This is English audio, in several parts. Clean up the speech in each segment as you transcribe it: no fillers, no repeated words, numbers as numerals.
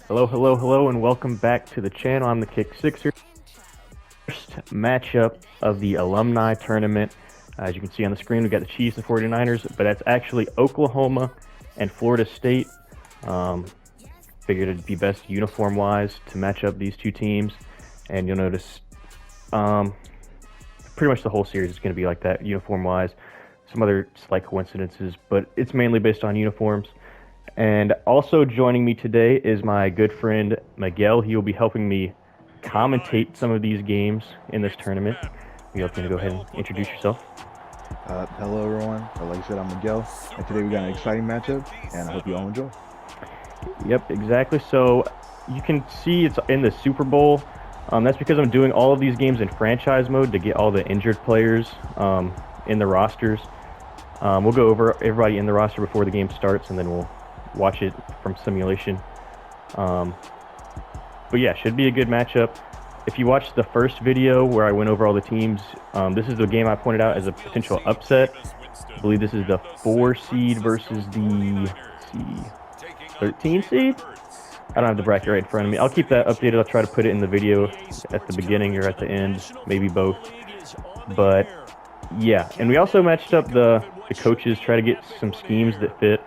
Hello, hello, hello, and welcome back to the channel. I'm the Kick Sixer. First matchup of the Alumni tournament. As you can see on the screen, we've got the Chiefs and 49ers, but that's actually Oklahoma and Florida State. Figured it'd be best uniform-wise to match up these two teams, and you'll notice pretty much the whole series is going to be like that, uniform-wise. Some other slight coincidences, but it's mainly based on uniforms. And also joining me today is my good friend Miguel. He will be helping me commentate some of these games in this tournament. Miguel, can you go ahead and introduce yourself? Hello everyone, like I said, I'm Miguel, and today we got an exciting matchup, and I hope you all enjoy. Yep, exactly. So you can see it's in the Super Bowl. That's because I'm doing all of these games in franchise mode to get all the injured players in the rosters. We'll go over everybody in the roster before the game starts, and then we'll watch it from simulation. But yeah, should be a good matchup. If you watched the first video where I went over all the teams, this is the game I pointed out as a potential upset. I believe this is the 4 seed versus the 13 seed. I don't have the bracket right in front of me. I'll keep that updated. I'll try to put it in the video at the beginning or at the end, maybe both. But yeah, and we also matched up the coaches, try to get some schemes that fit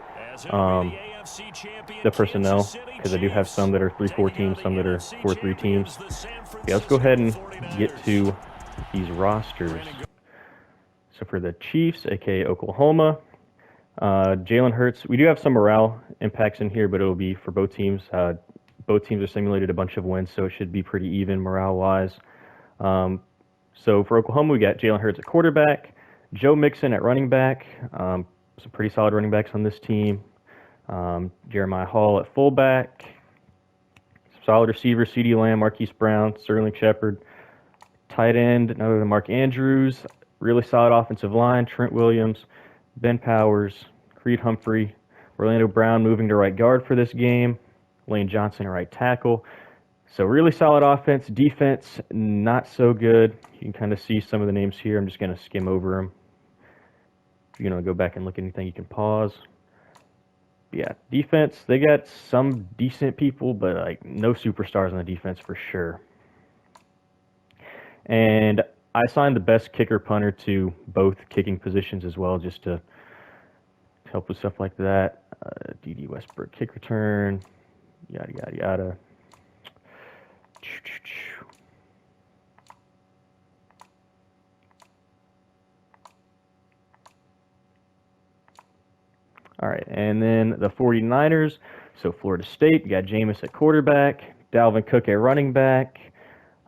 the personnel, because I do have some that are 3-4 teams, some that are 4-3 teams. Yeah, let's go ahead and get to these rosters. So for the Chiefs, aka Oklahoma, Jalen Hurts. We do have some morale impacts in here, but it'll be for both teams. Both teams are simulated a bunch of wins, so it should be pretty even morale-wise. So for Oklahoma, we got Jalen Hurts at quarterback, Joe Mixon at running back. Some pretty solid running backs on this team. Jeremiah Hall at fullback. Solid receiver, CeeDee Lamb, Marquise Brown, Sterling Shepard. Tight end, none other than Mark Andrews. Really solid offensive line, Trent Williams, Ben Powers, Creed Humphrey, Orlando Brown moving to right guard for this game, Lane Johnson at right tackle. So really solid offense. Defense, not so good. You can kind of see some of the names here. I'm just going to skim over them. If you want to go back and look at anything, you can pause. Yeah, defense, they got some decent people, but like no superstars on the defense for sure. And I assigned the best kicker punter to both kicking positions as well, just to help with stuff like that. D.D. Westbrook kick return, yada, yada, yada. All right, and then the 49ers, so Florida State, you got Jameis at quarterback, Dalvin Cook at running back,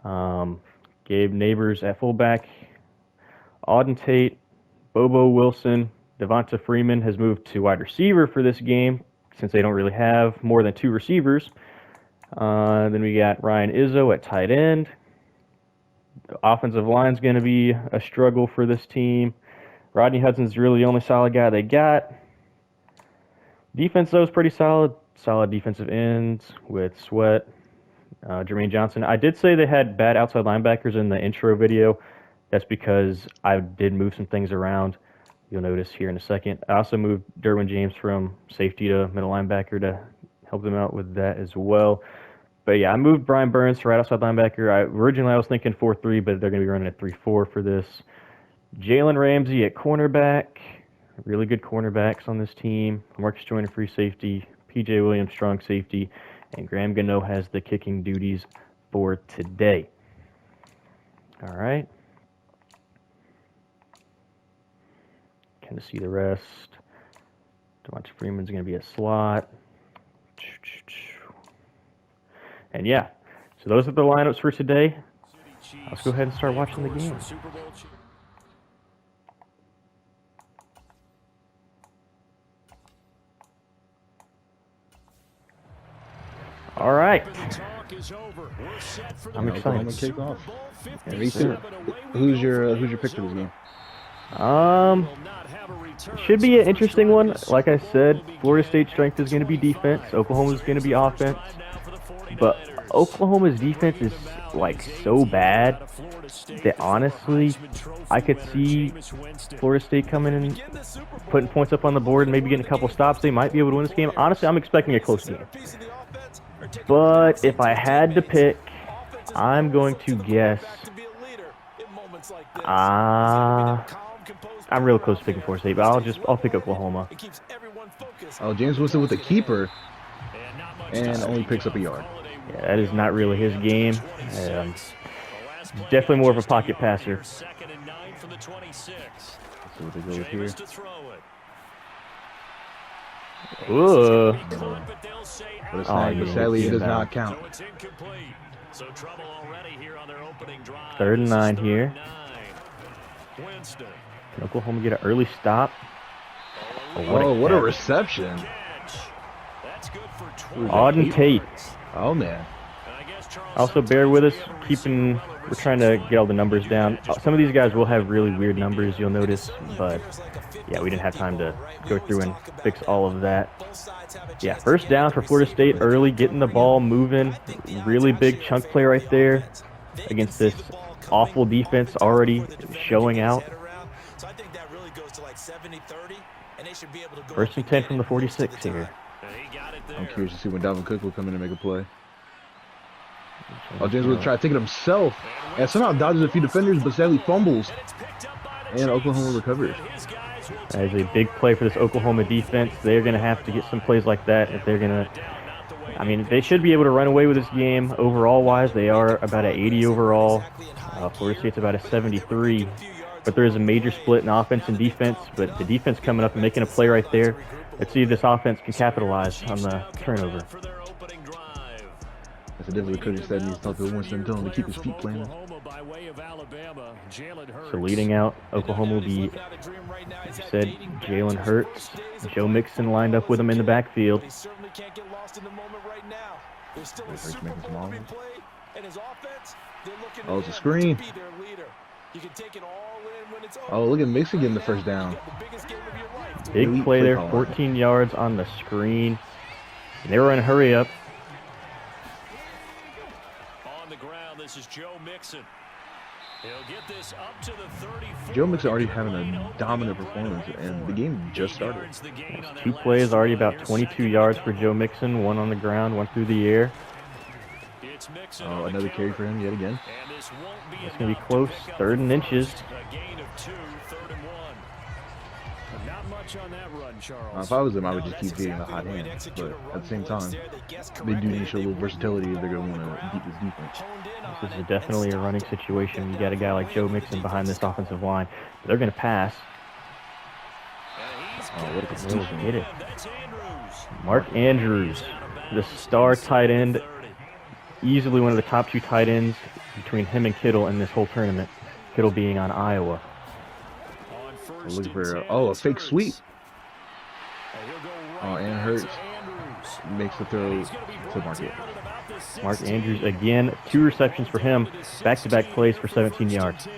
Gabe Neighbors at fullback, Auden Tate, Bobo Wilson, Devonta Freeman has moved to wide receiver for this game since they don't really have more than 2 receivers. Then we got Ryan Izzo at tight end. The offensive line's going to be a struggle for this team. Rodney Hudson's really the only solid guy they got. Defense, though, is pretty solid. Solid defensive ends with Sweat, Jermaine Johnson. I did say they had bad outside linebackers in the intro video. That's because I did move some things around. You'll notice here in a second. I also moved Derwin James from safety to middle linebacker to help them out with that as well. But yeah, I moved Brian Burns to right outside linebacker. Originally I was thinking 4-3, but they're going to be running at 3-4 for this. Jalen Ramsey at cornerback. Really good cornerbacks on this team. Marcus Joyner, free safety. P.J. Williams, strong safety. And Graham Gano has the kicking duties for today. All right. Kind of see the rest. Devonta Freeman's going to be a slot. And yeah, so those are the lineups for today. Let's go ahead and start watching the game. All right. I'm excited. Kick off. And who's your pick for this game? Should be an interesting one. Like I said, Florida State's strength is going to be defense. Oklahoma's going to be offense. But Oklahoma's defense is like so bad that honestly, I could see Florida State coming in and putting points up on the board and maybe getting a couple stops. They might be able to win this game. Honestly, I'm expecting a close game. But if I had to pick, I'm going to guess. I'm real close to picking Florida State, but I'll pick Oklahoma. Oh, James Winston with the keeper, and only picks up a yard. Yeah, that is not really his game. Definitely more of a pocket passer. Let's see what they go with here. Ooh. But it's not, but sadly, it does not count. 3rd and 9 here. Can Oklahoma get an early stop? Oh, what a reception. Auden Tate. Oh, man. Also, bear with us. We're trying to get all the numbers down. Some of these guys will have really weird numbers, you'll notice. But, yeah, we didn't have time to go through and fix all of that. Yeah, 1st down for Florida State early, getting the ball moving. Really big chunk play right there against this awful defense already showing out. 1st and 10 from the 46 here. I'm curious to see when Dalvin Cook will come in and make a play. Oh, James will try to take it himself, and somehow dodges a few defenders, but sadly fumbles. And Oklahoma recovers. That is a big play for this Oklahoma defense. They're going to have to get some plays like that if they're going to... I mean, they should be able to run away with this game overall-wise. They are about an 80 overall. Florida State's about a 73. But there is a major split in offense and defense. But the defense coming up and making a play right there. Let's see if this offense can capitalize on the turnover. That's a different coach said needs to talk to Winston, tell him to keep his feet planted. So leading out, Oklahoma will be, said, Jalen Hurts. Joe Mixon lined up with him in the backfield. Oh, it's a screen. Oh, look at Mixon getting the 1st down. Big play there, 14 yards on the screen. They were in a hurry up. On the ground, this is Joe Mixon. He'll get this up to the 34. Joe Mixon already having a dominant performance, and the game just started. 2 plays, already about 22 yards for Joe Mixon. 1 on the ground, 1 through the air. Oh, another carry for him yet again. It's going to be close. 3rd and inches. If I was them, I would just keep getting the hot hand. But at the same time, they do need to show a little versatility if they're going to want to beat this defense. This is definitely a running situation. You got a guy like Joe Mixon behind this offensive line. They're going to pass. Oh, what a completion. Hit it. Mark Andrews, the star tight end. Easily one of the top 2 tight ends between him and Kittle in this whole tournament. Kittle being on Iowa. Looking for a fake sweep. Oh, and Hurts makes the throw to Mark. Mark Andrews again, 2 receptions for him, back-to-back plays for 17 yards.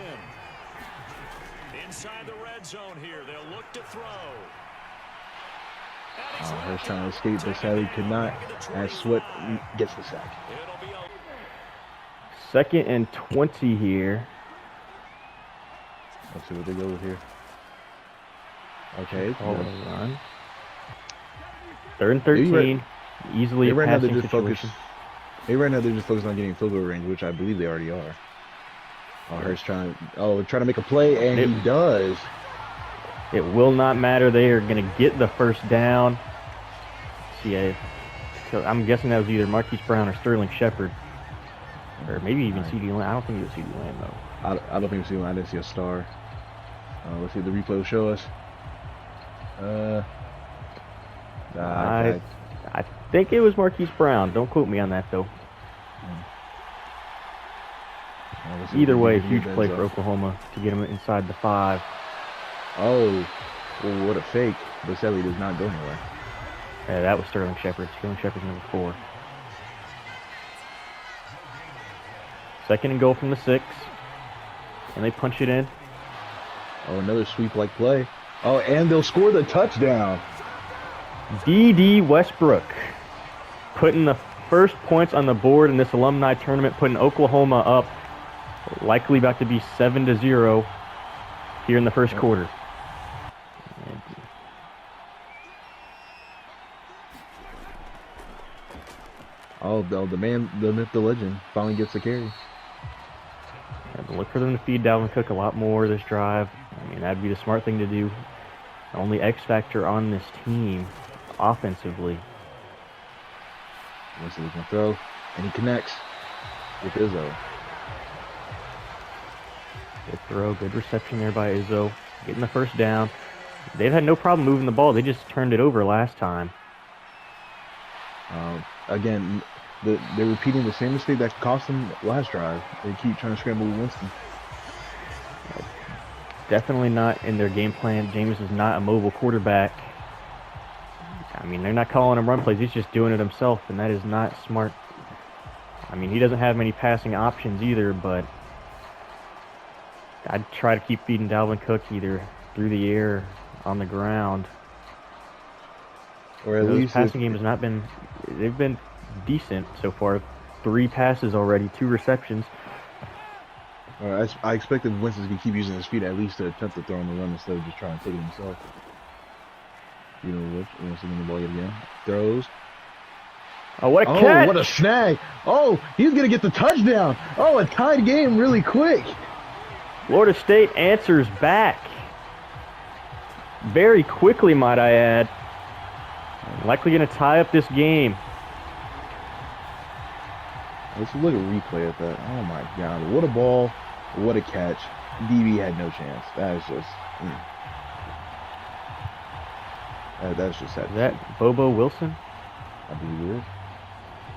Hurts trying to escape, but sadly could not, as Sweat gets the sack. 2nd and 20 here. Let's see what they go with here. Okay. Run. 3rd and 13. Easily a passing situation. Right now they're just focused on getting field goal range, which I believe they already are. Oh, Hurts trying to make a play, and he does. It will not matter. They are going to get the 1st down. See, I'm guessing that was either Marquise Brown or Sterling Shepard. Or maybe even C.D. Lamb. I don't think it was C.D. Lamb, though. I don't think it was C.D. Lamb. I didn't see a star. Let's see if the replay will show us. I think it was Marquise Brown. Don't quote me on that, though. Either way, huge play for Oklahoma to get him inside the 5. Oh, well, what a fake. But sadly does not go anywhere. Yeah, that was Sterling Shepard. Sterling Shepard's number 4. 2nd and goal from the 6. And they punch it in. Oh, another sweep-like play. Oh, and they'll score the touchdown. D.D. Westbrook putting the 1st points on the board in this alumni tournament, putting Oklahoma up, likely about to be 7-0 here in the 1st quarter. Oh, the man, the myth, the legend, finally gets the carry. Yeah, look for them to feed Dalvin Cook a lot more this drive. I mean, that'd be the smart thing to do. The only X factor on this team, offensively. Winston's gonna throw, and he connects with Izzo. Good throw, good reception there by Izzo. Getting the first down. They've had no problem moving the ball. They just turned it over last time. Again, they're repeating the same mistake that cost them last drive. They keep trying to scramble with Winston. Definitely not in their game plan. Jameis is not a mobile quarterback. I mean, they're not calling him run plays. He's just doing it himself, and that is not smart. I mean, he doesn't have many passing options either, but I'd try to keep feeding Dalvin Cook either through the air or on the ground. Or at least passing game has not been. They've been decent so far. 3 passes already, 2 receptions. I expected Winston's gonna keep using his feet at least to attempt to throw on the run instead of just trying to take it himself. You know which? Winston in the ball yet again. Throws. Oh, what a catch! Oh, what a snag! Oh, he's gonna get the touchdown! Oh, a tied game really quick. Florida State answers back. Very quickly, might I add. Likely going to tie up this game. Let's look at a replay at that. Oh my God! What a ball! What a catch! DB had no chance. That is just. That's just sad. Is that Bobo Wilson? I believe it is.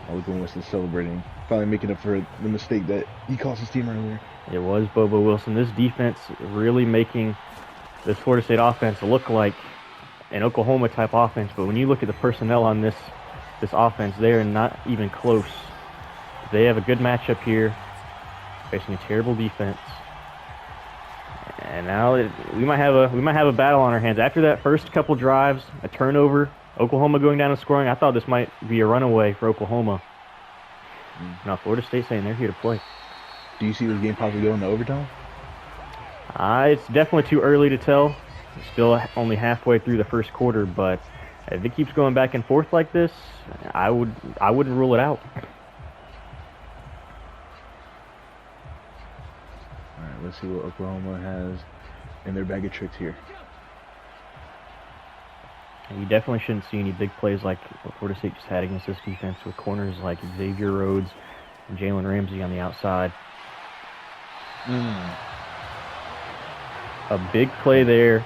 I was going Winston celebrating, finally making up for the mistake that he cost his team earlier. It was Bobo Wilson. This defense really making this Florida State offense look like an Oklahoma-type offense. But when you look at the personnel on this offense, they are not even close. They have a good matchup here, facing a terrible defense. And now we might have a battle on our hands. After that first couple drives, a turnover, Oklahoma going down and scoring, I thought this might be a runaway for Oklahoma. Now Florida State saying they're here to play. Do you see this game possibly going to overtime? It's definitely too early to tell. Still only halfway through the first quarter, but if it keeps going back and forth like this, I wouldn't rule it out. All right, let's see what Oklahoma has in their bag of tricks here. You definitely shouldn't see any big plays like what Florida State just had against this defense with corners like Xavier Rhodes and Jalen Ramsey on the outside. A big play there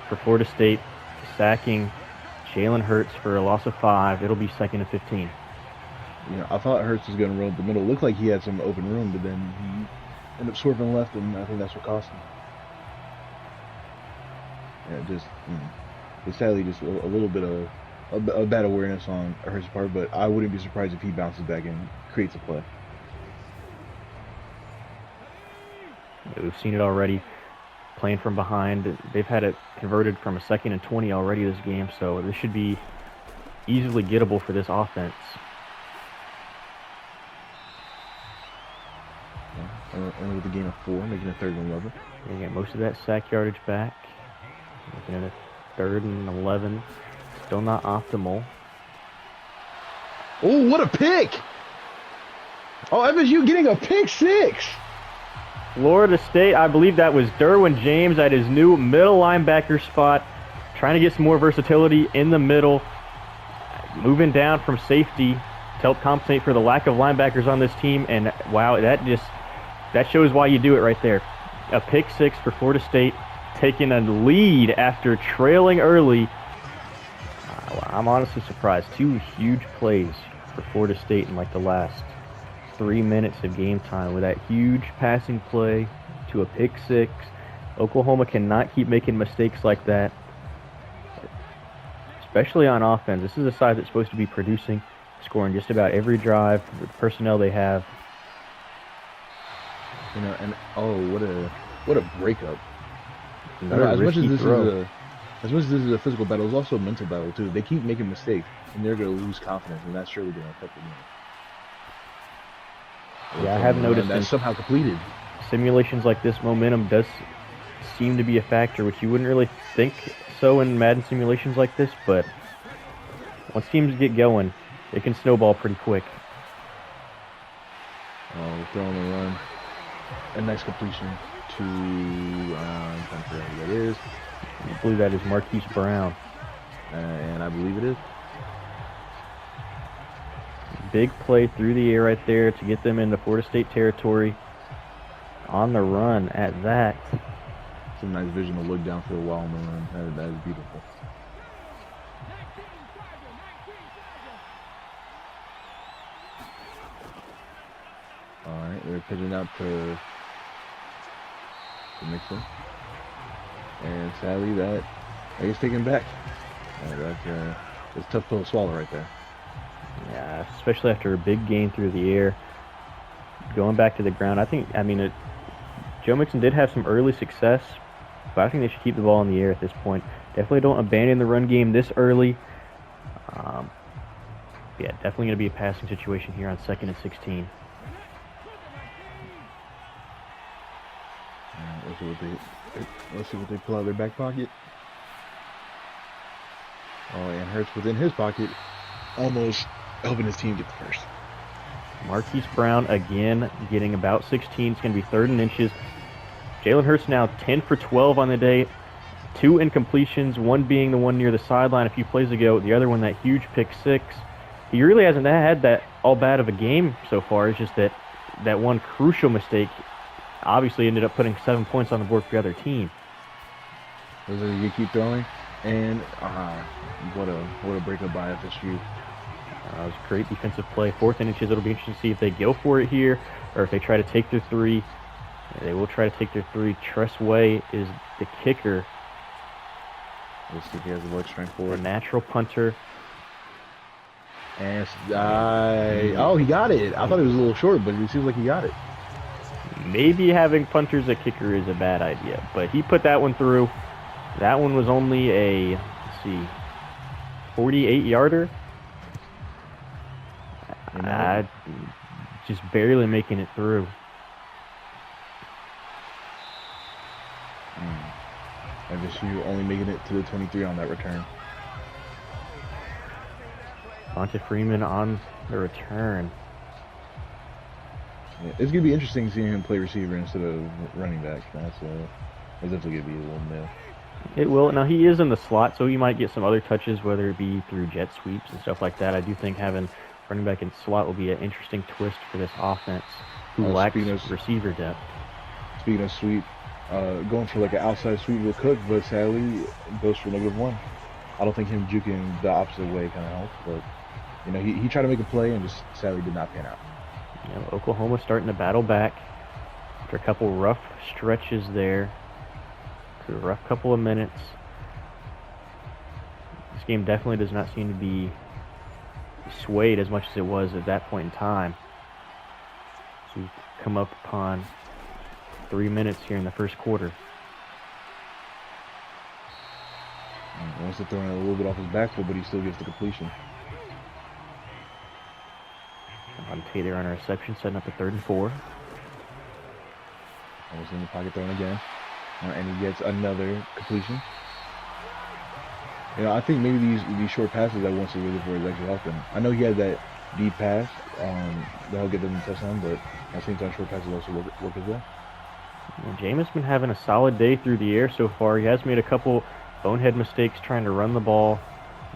for Florida State, sacking Jalen Hurts for a loss of 5. It'll be 2nd and 15. You know, I thought Hurts was going to run up the middle. It looked like he had some open room, but then he ended up swerving left, and I think that's what cost him. Yeah, just it's sadly just a little bit of bad awareness on Hurts' part, but I wouldn't be surprised if he bounces back and creates a play. We've seen it already. Playing from behind, they've had it converted from a 2nd and 20 already this game, so this should be easily gettable for this offense. Only with a gain of 4, making a 3rd and 11. They get most of that sack yardage back. Making it a 3rd and 11. Still not optimal. Oh, what a pick! Oh, FSU getting a pick 6! Florida State, I believe that was Derwin James at his new middle linebacker spot, trying to get some more versatility in the middle, moving down from safety to help compensate for the lack of linebackers on this team. And wow, that shows why you do it right there. A pick 6 for Florida State, taking a lead after trailing early. I'm honestly surprised. 2 huge plays for Florida State in like the last 3 minutes of game time with that huge passing play to a pick 6. Oklahoma cannot keep making mistakes like that, especially on offense. This is a side that's supposed to be producing, scoring just about every drive with the personnel they have. You know, and what a breakup. As much as this is a physical battle, it's also a mental battle too. They keep making mistakes, and they're going to lose confidence, and that's surely going to affect the game. Yeah, I have noticed that's somehow completed. Simulations like this, momentum does seem to be a factor, which you wouldn't really think so in Madden simulations like this, but once teams get going, it can snowball pretty quick. We'll throw on the run. A nice completion to, I'm trying to figure out who that is. I believe that is Marquise Brown. And I believe it is. Big play through the air right there to get them into Florida State territory. On the run at that. Some nice vision to look downfield while on the run. That is beautiful. Alright, they're pitching out to Mixon. And sadly that is taken back. It's a tough pill to swallow right there. Yeah, especially after a big gain through the air. Going back to the ground, Joe Mixon did have some early success, but I think they should keep the ball in the air at this point. Definitely don't abandon the run game this early. Yeah, definitely going to be a passing situation here on 2nd and 16. Let's see what they pull out of their back pocket. Oh, and Hurts within his pocket, almost helping his team get the first. Marquise Brown again getting about 16. It's going to be 3rd and inches. Jalen Hurts now 10 for 12 on the day. 2 incompletions, one being the one near the sideline a few plays ago. The other one, that huge pick 6. He really hasn't had that all bad of a game so far. It's just that one crucial mistake obviously ended up putting 7 points on the board for the other team. You keep throwing, and what a breakup by FSU. It was a great defensive play. 4th and inches. It'll be interesting to see if they go for it here or if they try to take their 3. They will try to take their 3. Tress Way is the kicker. Looks like he has the leg strength for The it. natural punter. And he got it. I thought it was a little short, but it seems like he got it. Maybe having punters at kicker is a bad idea, but he put that one through. That one was only a, 48-yarder. Just barely making it through. FSU only making it to the 23 on that return. Vontae Freeman on the return. Yeah, it's going to be interesting seeing him play receiver instead of running back. That's definitely going to be a little nail. It will. Now, he is in the slot, so he might get some other touches, whether it be through jet sweeps and stuff like that. I do think having running back in slot will be an interesting twist for this offense, who lacks receiver depth. Speaking of sweep, going for like an outside sweep with Cook, but sadly goes for -1. I don't think him juking the opposite way kind of helps, but he tried to make a play and just sadly did not pan out. Oklahoma starting to battle back after a couple rough stretches there. A rough couple of minutes. This game definitely does not seem to be swayed as much as it was at that point in time. So we've come up upon 3 minutes here in the first quarter. Wants to throw it a little bit off his back foot, but he still gets the completion. On Taylor on a reception, setting up a 3rd and 4. Almost in the pocket, throwing again. And he gets another completion. I think maybe these short passes that wants to really for is actually helping. I know he had that deep pass that'll get them the touchdown, but at the same time, short passes also work as well. Jameis been having a solid day through the air so far. He has made a couple bonehead mistakes trying to run the ball,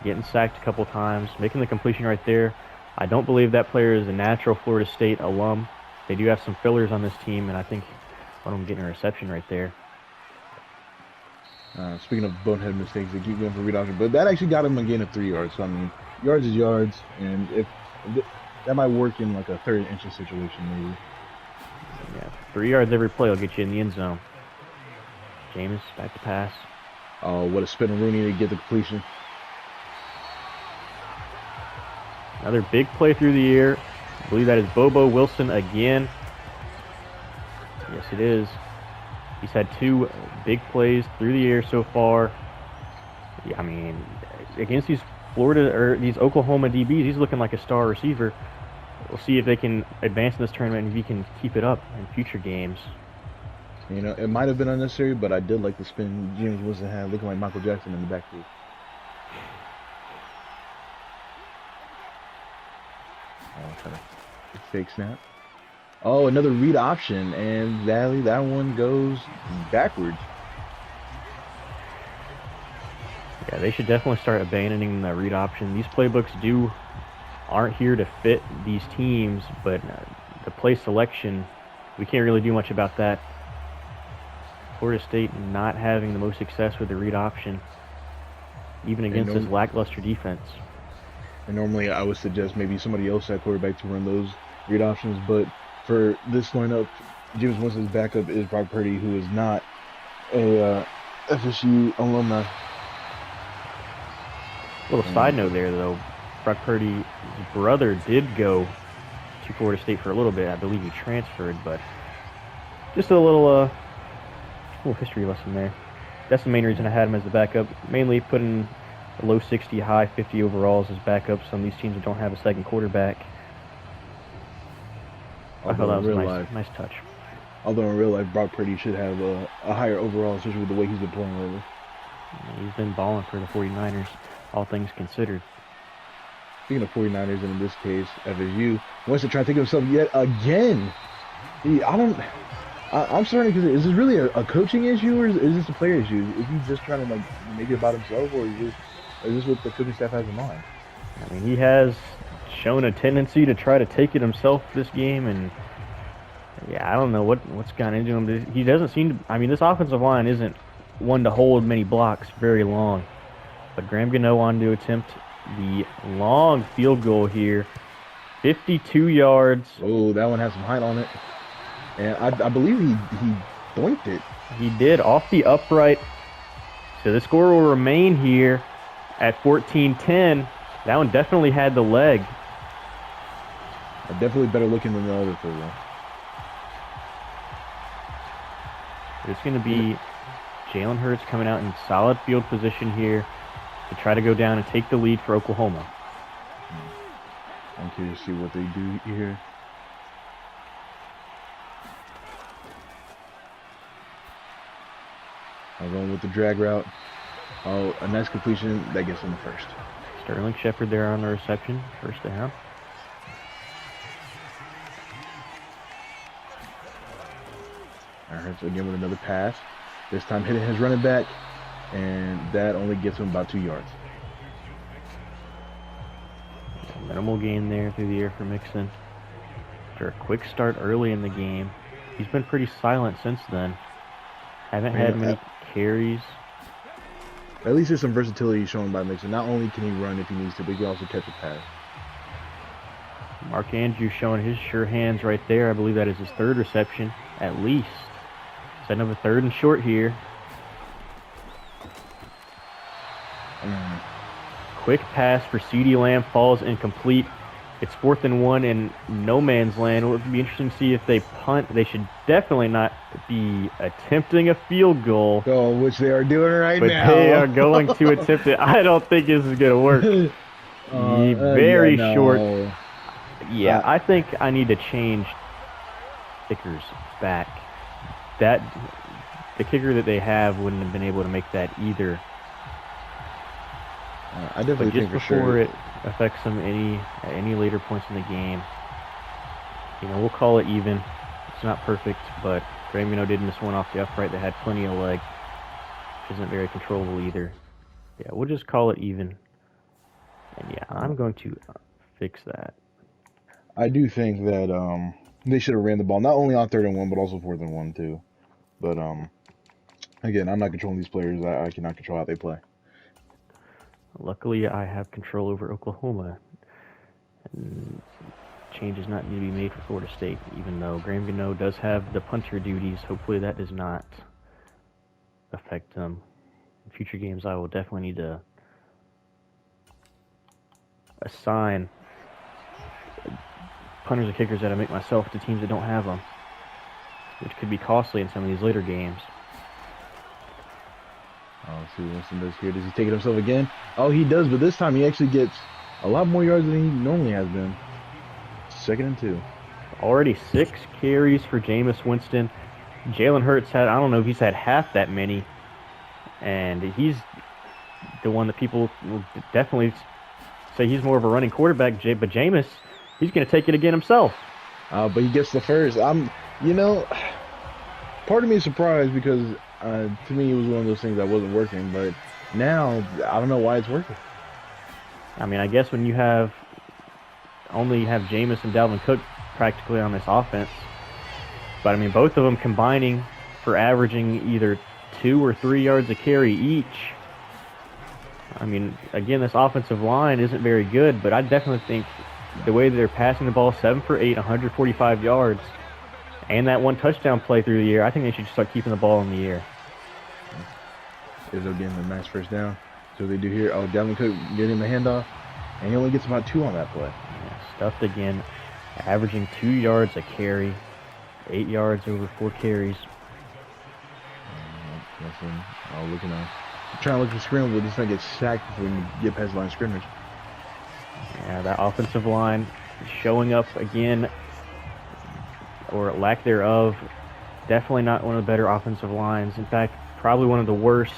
getting sacked a couple times, making the completion right there. I don't believe that player is a natural Florida State alum. They do have some fillers on this team, and I think one of them getting a reception right there. Speaking of bonehead mistakes, they keep going for read option, but that actually got him a gain of 3 yards. So, yards is yards, and if that might work in like a 3rd and inches situation, maybe. Yeah, 3 yards every play will get you in the end zone. Jameis back to pass. Oh, what a spin and Rooney to get the completion. Another big play through the air. I believe that is Bobo Wilson again. Yes, it is. He's had 2 big plays through the air so far. Yeah, against these these Oklahoma DBs, he's looking like a star receiver. We'll see if they can advance in this tournament and if he can keep it up in future games. It might have been unnecessary, but I did like the spin James Winston had, looking like Michael Jackson in the backfield. Kind of fake snap. Oh, another read option, and that one goes backwards. Yeah, they should definitely start abandoning the read option. These playbooks aren't here to fit these teams, but the play selection, we can't really do much about that. Florida State not having the most success with the read option, even against this lackluster defense. And normally I would suggest maybe somebody else at quarterback to run those read options, but for this lineup, James Winston's backup is Brock Purdy, who is not a FSU alumni. Little side note there, though, Brock Purdy's brother did go to Florida State for a little bit. I believe he transferred, but just a little history lesson there. That's the main reason I had him as the backup, mainly putting a low 60, high 50 overalls as backups on these teams that don't have a second quarterback. I thought that was a nice touch. Although in real life, Brock Purdy should have a higher overall, especially with the way he's been playing lately. He's been balling for the 49ers, all things considered. Speaking of 49ers, and in this case, FSU wants to try to take himself yet again. I'm starting to consider, is this really a coaching issue, or is this a player issue? Is he just trying to make it about himself, or is this what the coaching staff has in mind? I mean, he has shown a tendency to try to take it himself this game, and yeah, I don't know what's gone into him. He doesn't seem to. I mean, this offensive line isn't one to hold many blocks very long, but Graham Gano on to attempt the long field goal here, 52 yards. Oh, that one has some height on it, and I believe he boinked it. He did, off the upright. So the score will remain here at 14-10. That one definitely had the leg. Definitely better looking than the other two, though. It's going to be Jalen Hurts coming out in solid field position here to try to go down and take the lead for Oklahoma. I'm curious to see what they do here. I'm going with the drag route. Oh, a nice completion. That gets him the first. Sterling Shepard there on the reception. First down. Hurts again with another pass. This time hitting his running back, and that only gets him about 2 yards. Minimal gain there through the air for Mixon. After a quick start early in the game, he's been pretty silent since then. Haven't had many carries. At least there's some versatility shown by Mixon. Not only can he run if he needs to, but he can also catch a pass. Mark Andrews showing his sure hands right there. I believe that is his third reception, at least. Setting up a 3rd and short here. Quick pass for CeeDee Lamb falls incomplete. It's 4th and 1 in no man's land. It would be interesting to see if they punt. They should definitely not be attempting a field goal. Oh, which they are doing right but now. But they are going to attempt it. I don't think this is going to work. Very short. Yeah, I think I need to change kickers back. The kicker that they have wouldn't have been able to make that either. I definitely think for sure. Before it affects them at any later points in the game, we'll call it even. It's not perfect, but Graham did miss one off the upright that had plenty of leg, which isn't very controllable either. Yeah, we'll just call it even. And yeah, I'm going to fix that. I do think that they should have ran the ball not only on 3rd and 1, but also 4th and 1 too. But again, I'm not controlling these players. I cannot control how they play. Luckily, I have control over Oklahoma. And changes not need to be made for Florida State, even though Graham Gano does have the punter duties. Hopefully that does not affect them. In future games, I will definitely need to assign punters and kickers that I make myself to teams that don't have them, which could be costly in some of these later games. Let's see what Winston does here. Does he take it himself again? Oh, he does, but this time he actually gets a lot more yards than he normally has been. 2nd and 2. Already 6 carries for Jameis Winston. Jalen Hurts had, I don't know if he's had half that many. And he's the one that people will definitely say he's more of a running quarterback. But Jameis, he's going to take it again himself. But he gets the first. You know, part of me is surprised because to me it was one of those things that wasn't working. But now I don't know why it's working. I mean, I guess when you only have Jameis and Dalvin Cook practically on this offense, but I mean, both of them combining for averaging either 2 or 3 yards a carry each. I mean, again, this offensive line isn't very good, but I definitely think the way that they're passing the ball, 7 for 8, 145 yards, and that 1 touchdown play through the air, I think they should start keeping the ball in the air. Izzo getting the nice first down. So they do here. Oh, Dalvin Cook getting the handoff, and he only gets about 2 on that play. Yeah, stuffed again, averaging 2 yards a carry, 8 yards over 4 carries. Listen, looking at trying to look for scramble, but this thing gets sacked before we can get past the line of scrimmage. Yeah, that offensive line showing up again, or lack thereof. Definitely not one of the better offensive lines. In fact, probably one of the worst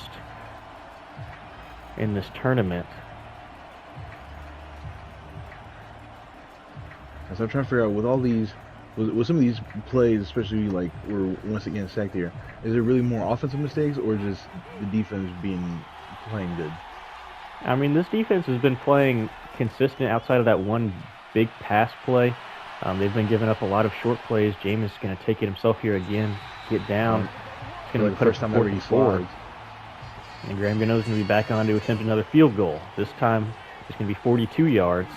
in this tournament. So I'm trying to figure out with all these, with some of these plays, especially like we're once again sacked here, is it really more offensive mistakes or just the defense playing good? I mean, this defense has been playing consistent outside of that one big pass play. They've been giving up a lot of short plays. Jameis is going to take it himself here again, get down. It's going to be first time ever he slides. And Graham Gano's going to be back on to attempt another field goal. This time, it's going to be 42 yards.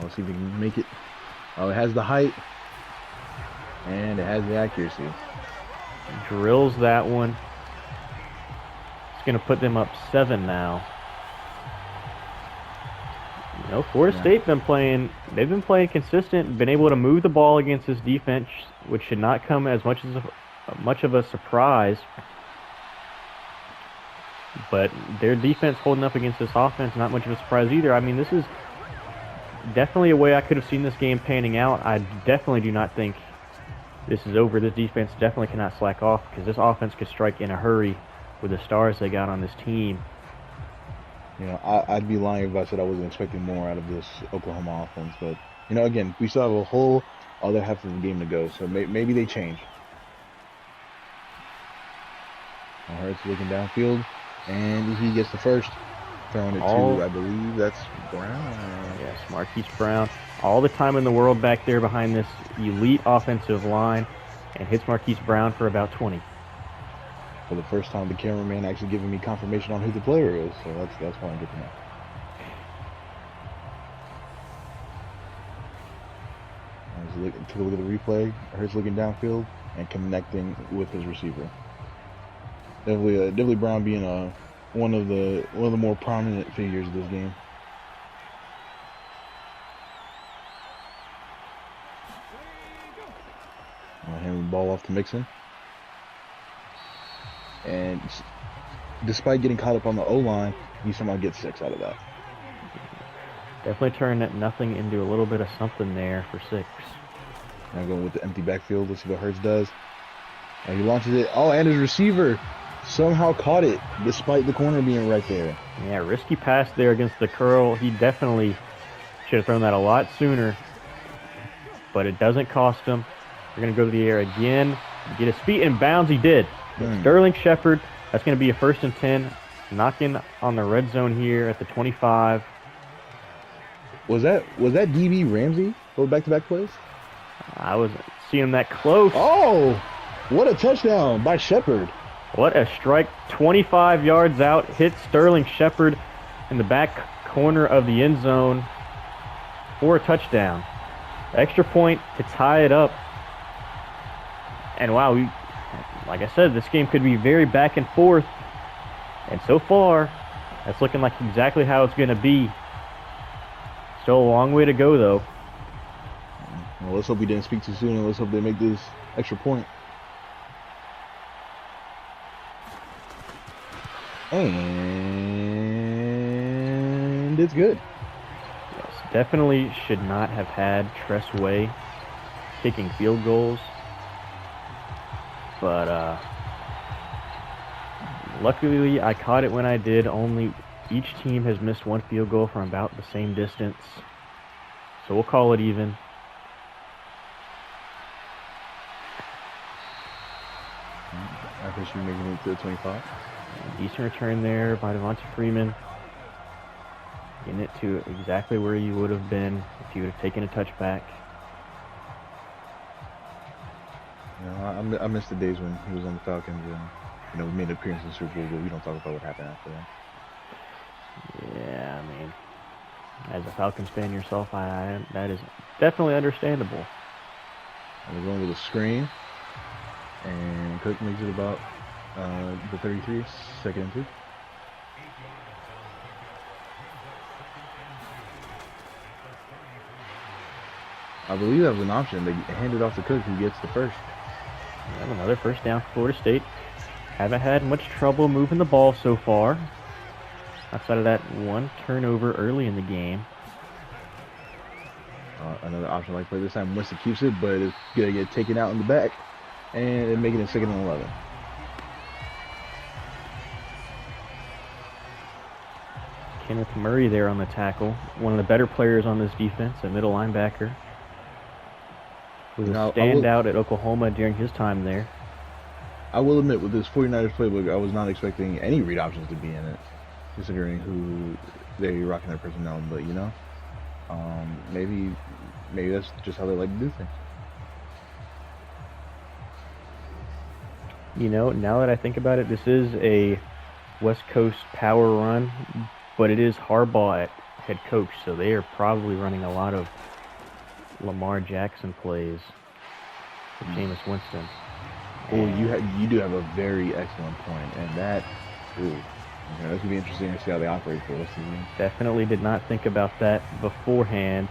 Let's see if we can make it. Oh, it has the height. And it has the accuracy. Drills that one. It's going to put them up 7 now. You know, Florida State they've been playing consistent, been able to move the ball against this defense, which should not come as much of a surprise. But their defense holding up against this offense, not much of a surprise either. I mean, this is definitely a way I could have seen this game panning out. I definitely do not think this is over. This defense definitely cannot slack off because this offense could strike in a hurry with the stars they got on this team. You know, I'd be lying if I said I wasn't expecting more out of this Oklahoma offense. But, you know, again, we still have a whole other half of the game to go, so maybe they change. Hurts looking downfield, and he gets the first. Throwing it to, I believe that's Brown. Yes, Marquise Brown. All the time in the world back there behind this elite offensive line, and hits Marquise Brown for about 20. For the first time, the cameraman actually giving me confirmation on who the player is, so that's why I'm getting that. Took a look at the replay. Hurts looking downfield and connecting with his receiver. Definitely Brown being one of the more prominent figures of this game. Handing the ball off to Mixon. And despite getting caught up on the O-line, he somehow gets 6 out of that. Definitely turned that nothing into a little bit of something there for 6. Now going with the empty backfield. Let's see what Hurts does. And he launches it. Oh, and his receiver somehow caught it despite the corner being right there. Yeah, risky pass there against the curl. He definitely should have thrown that a lot sooner. But it doesn't cost him. They're going to go to the air again. Get his feet in bounds. He did. Sterling Shepard, that's going to be a 1st and 10. Knocking on the red zone here at the 25. Was that DB Ramsey for back-to-back plays? I wasn't seeing him that close. Oh, what a touchdown by Shepard. What a strike. 25 yards out. Hits Sterling Shepard in the back corner of the end zone for a touchdown. Extra point to tie it up. And wow, like I said, this game could be very back and forth. And so far, that's looking like exactly how it's going to be. Still a long way to go, though. Well, let's hope we didn't speak too soon, and let's hope they make this extra point. And it's good. Yes, definitely should not have had Tress Way kicking field goals. But luckily, I caught it when I did. Only each team has missed 1 field goal from about the same distance. So we'll call it even. After she making it to the 25. Decent return there by Devonta Freeman. Getting it to exactly where you would have been if you would have taken a touchback. You know, I miss the days when he was on the Falcons and, you know, we made an appearance in the Super Bowl, but we don't talk about what happened after that. Yeah, I mean, as a Falcons fan yourself, that is definitely understandable. And we're going with a screen, and Cook makes it about the 33, 2nd and 2. I believe that was an option. They handed off to Cook, who gets the first. And another first down for Florida State. Haven't had much trouble moving the ball so far. Outside of that one turnover early in the game. Another option like play. This time Winston keeps it, but it's going to get taken out in the back. And making it 2nd and 11. Kenneth Murray there on the tackle. One of the better players on this defense, a middle linebacker. Was a standout at Oklahoma during his time there. I will admit, with this 49ers playbook, I was not expecting any read options to be in it, considering who they're rocking their personnel. But, you know, maybe that's just how they like to do things. You know, now that I think about it, this is a West Coast power run, but it is Harbaugh at head coach, so they are probably running a lot of Lamar Jackson plays for Jameis Winston. Oh, you do have a very excellent point, and that's going to be interesting to see how they operate for the rest of the game. Definitely did not think about that beforehand,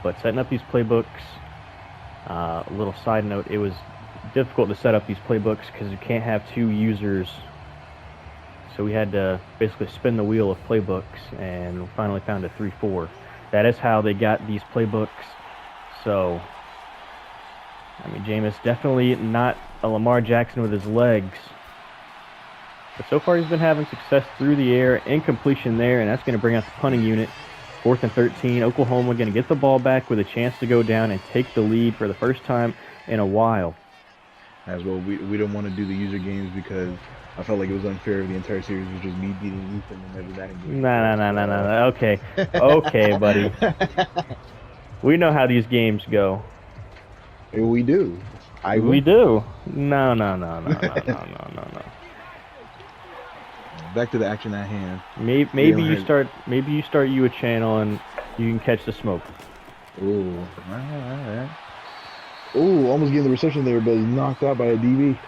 but setting up these playbooks, a little side note, it was difficult to set up these playbooks because you can't have two users, so we had to basically spin the wheel of playbooks, and we finally found a 3-4. That is how they got these playbooks. So, I mean, Jameis definitely not a Lamar Jackson with his legs. But so far he's been having success through the air, incompletion there, and that's going to bring out the punting unit. 4th and 13. Oklahoma going to get the ball back with a chance to go down and take the lead for the first time in a while. As well, we don't want to do the user games because I felt like it was unfair if the entire series was just me beating Ethan in every Madden game. No. Okay. Okay, buddy. We know how these games go. We do. We do. No. Back to the action at hand. Maybe you start you a channel and you can catch the smoke. Ooh. All right. Ooh, almost getting the reception there, but knocked out by a DB.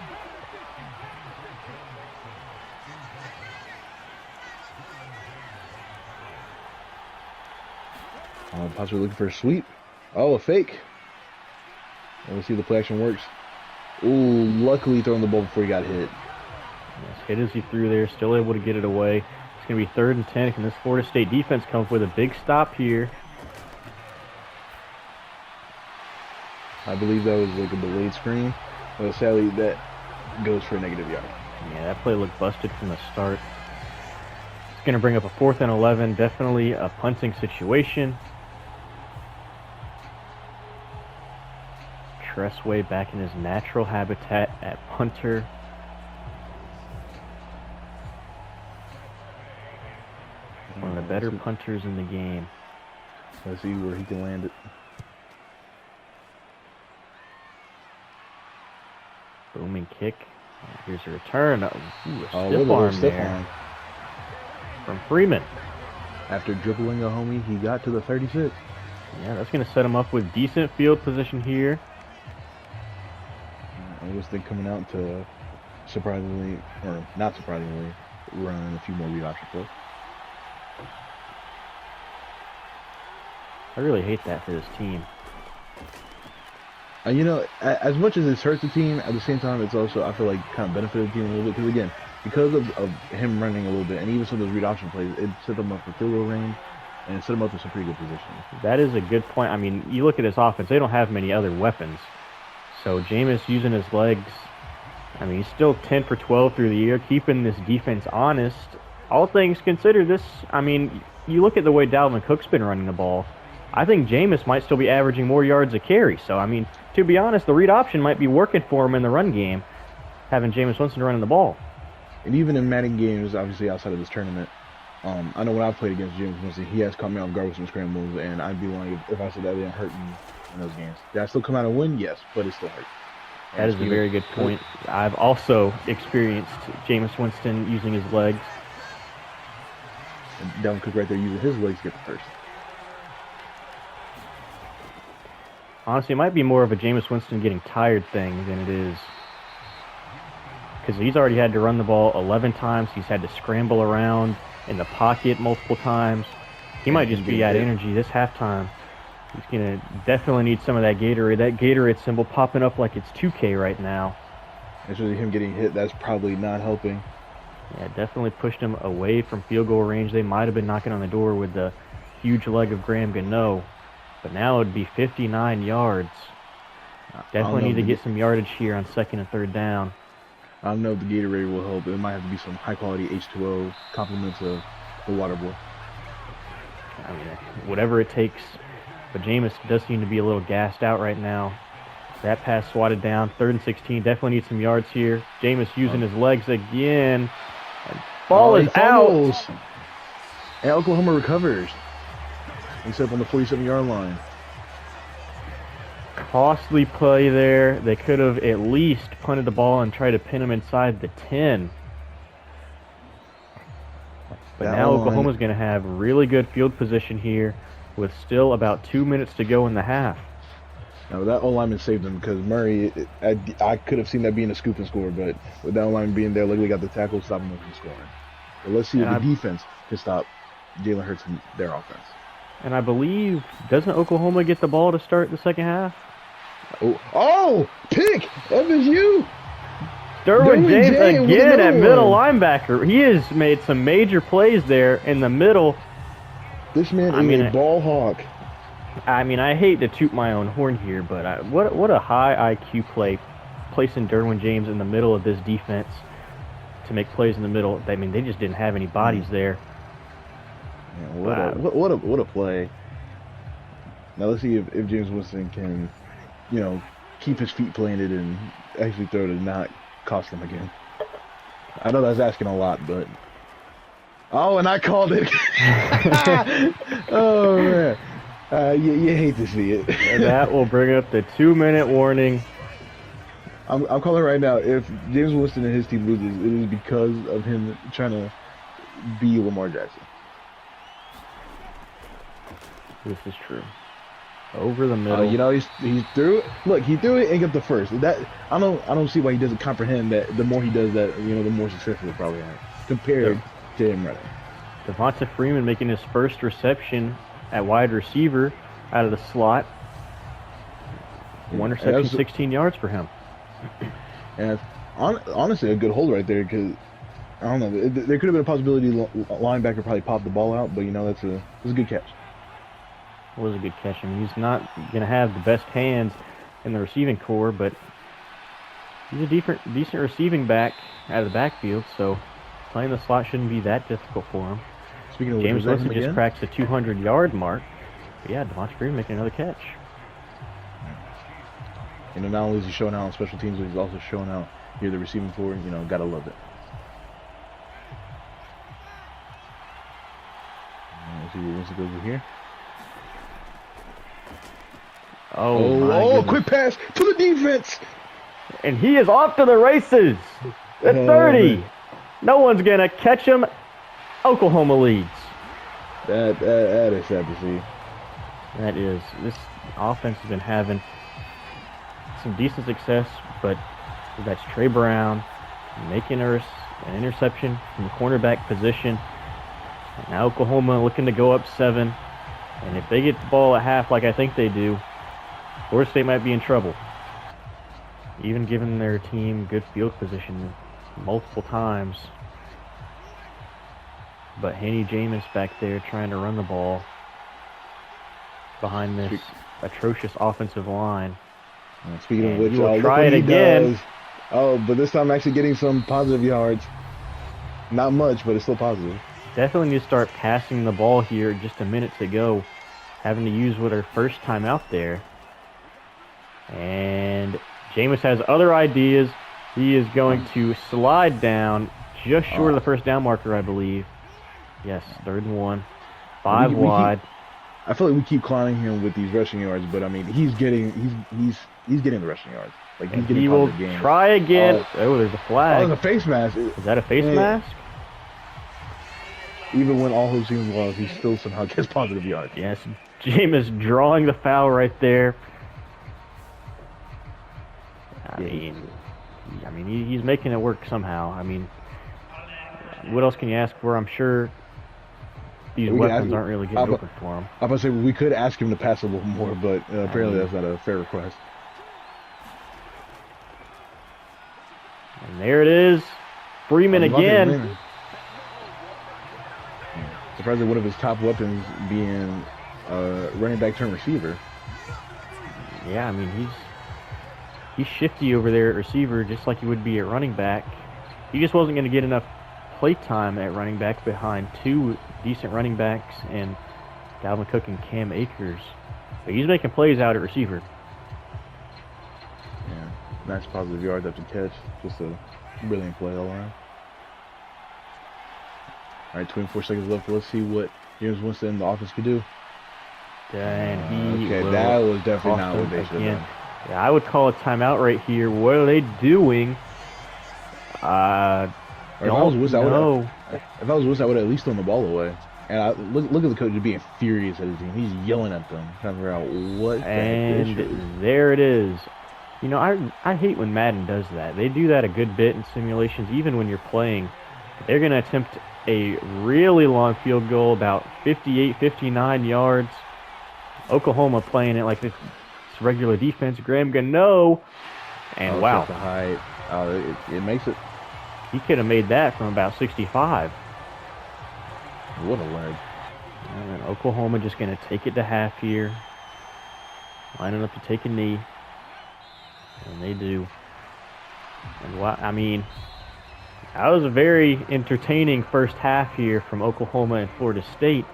Possibly looking for a sweep. Oh, a fake. Let's see if the play action works. Ooh, luckily throwing the ball before he got hit. Yes, hit as he threw there, still able to get it away. It's going to be 3rd and 10. Can this Florida State defense come up with a big stop here? I believe that was like a delayed screen. But sadly, that goes for a negative yard. Yeah, that play looked busted from the start. It's going to bring up a 4th and 11. Definitely a punting situation. Tressway back in his natural habitat at punter. One of the better punters in the game. Let's see where he can land it. Booming kick. Here's a return. Ooh, a stiff arm there from Freeman. After dribbling a homie, he got to the 36. Yeah, that's going to set him up with decent field position here. I was thinking coming out to surprisingly, or not surprisingly, run a few more read option plays. I really hate that for this team. You know, as much as it's hurt the team, at the same time, it's also, I feel like, kind of benefited the team a little bit. Because, again, because of him running a little bit, and even some of those read option plays, it set them up for field goal range, and it set them up for some pretty good positions. That is a good point. I mean, you look at his offense, they don't have many other weapons. So Jameis using his legs, I mean, he's still 10 for 12 through the year, keeping this defense honest. All things considered, this, I mean, you look at the way Dalvin Cook's been running the ball, I think Jameis might still be averaging more yards a carry. So, I mean, to be honest, the read option might be working for him in the run game. having Jameis Winston running the ball. And even in Madden games, obviously outside of this tournament, I know when I've played against James Winston, he has caught me off guard with some scrambles, and I'd be lying if I said that didn't hurt me in those games. Did I still come out and win? Yes, but it still hurt. That is a very good point. I've also experienced Jameis Winston using his legs. And Dalvin Cook right there using his legs to get the first. Honestly, it might be more of a Jameis Winston getting tired thing than it is. Because he's already had to run the ball 11 times. He's had to scramble around in the pocket multiple times. He might just be out of energy this halftime. He's going to definitely need some of that Gatorade. That Gatorade symbol popping up like it's 2K right now. Especially him getting hit, that's probably not helping. Yeah, definitely pushed him away from field goal range. They might have been knocking on the door with the huge leg of Graham Gano. But now it would be 59 yards. Definitely need to get some yardage here on 2nd and 3rd down. I don't know if the Gatorade will help. It might have to be some high-quality H2O complements of the water boy. I mean, whatever it takes. But Jameis does seem to be a little gassed out right now. That pass swatted down. 3rd and 16. Definitely needs some yards here. Jameis using his legs again. And ball is out. And Oklahoma recovers. He's up on the 47-yard line. Costly play there. They could have at least punted the ball and tried to pin him inside the 10. But now Oklahoma's going to have really good field position here with still about 2 minutes to go in the half. Now, that O-lineman saved him because Murray, I could have seen that being a scoop and score, but with that O-lineman being there, luckily got the tackle, stopping him from scoring. But let's see if the defense can stop Jalen Hurts and their offense. And I believe, doesn't Oklahoma get the ball to start the second half? Pick! FSU! Derwin James again at middle linebacker. He has made some major plays there in the middle. This man is a ball hawk. I mean, I hate to toot my own horn here, but what a high IQ play, placing Derwin James in the middle of this defense to make plays in the middle. I mean, they just didn't have any bodies there. Yeah, what a play. Now let's see if James Winston can, keep his feet planted and actually throw to not cost them again. I know that's asking a lot, but... Oh, and I called it. Oh, man. You hate to see it. And that will bring up the 2-minute warning. I'm calling right now. If James Winston and his team loses, it is because of him trying to be Lamar Jackson. This is true. Over the middle. He threw it. Look, he threw it and got the first. I don't see why he doesn't comprehend that. The more he does that, the more success he'll probably have compared to him running. Devonta Freeman making his first reception at wide receiver out of the slot. One reception, 16 yards for him. And honestly, a good hold right there because I don't know. There could have been a possibility linebacker probably popped the ball out, but that's a good catch. It was a good catch. I mean, he's not going to have the best hands in the receiving core, but he's a decent receiving back out of the backfield, so playing the slot shouldn't be that difficult for him. Speaking of James Winston just cracks the 200-yard mark. But yeah, Devonta Freeman making another catch. Not only is he showing out on special teams, but he's also showing out here the receiving core. Gotta love it. Let's see where Winston goes here. Oh, quick pass to the defense. And he is off to the races. At 30. No one's going to catch him. Oklahoma leads. That is sad to see. That is. This offense has been having some decent success, but that's Trey Brown making an interception from the cornerback position. And now Oklahoma looking to go up 7. And if they get the ball at half like I think they do, Florida State might be in trouble. Even giving their team good field position multiple times. But Henny Jameis back there trying to run the ball behind this atrocious offensive line. Speaking of which, will try it again. But this time actually getting some positive yards. Not much, but it's still positive. Definitely need to start passing the ball here just a minute to go. Having to use with our first time out there. And Jameis has other ideas. He is going to slide down just short of the first down marker, I believe. Yes, 3rd and 1. 5 wide. I feel like we keep clowning him with these rushing yards, but I mean, he's getting the rushing yards. Like he's getting he will gains. try again. Oh, there's a flag. Oh, there's a face mask. Is that a face mask? Even when all hope seems lost, he still somehow gets positive yards. Yes, Jameis drawing the foul right there. I mean, he's making it work somehow. I mean, what else can you ask for? I'm sure these weapons aren't really getting open for him. I was about to say, we could ask him to pass a little more, but apparently that's not a fair request. And there it is. Freeman again. Surprisingly, one of his top weapons being running back turned receiver. Yeah, I mean, he's shifty over there at receiver, just like he would be at running back. He just wasn't going to get enough play time at running back behind 2 decent running backs and Dalvin Cook and Cam Akers. But he's making plays out at receiver. Yeah, nice positive yards after catch. Just a brilliant play all around. All right, 24 seconds left. Let's see what James Winston and the offense could do. And that was definitely not what they should have done. Yeah, I would call a timeout right here. What are they doing? If I was Winston, I would have at least thrown the ball away. And look at the coach just being furious at his team. He's yelling at them, trying to figure out what. And there it is. You know, I hate when Madden does that. They do that a good bit in simulations, even when you're playing. They're going to attempt a really long field goal, about 58, 59 yards. Oklahoma playing it like it's regular defense. Graham Gano. And wow. The height. It makes it. He could have made that from about 65. What a leg. And Oklahoma just going to take it to half here. Lining up to take a knee. And they do. And I mean, that was a very entertaining first half here from Oklahoma and Florida State.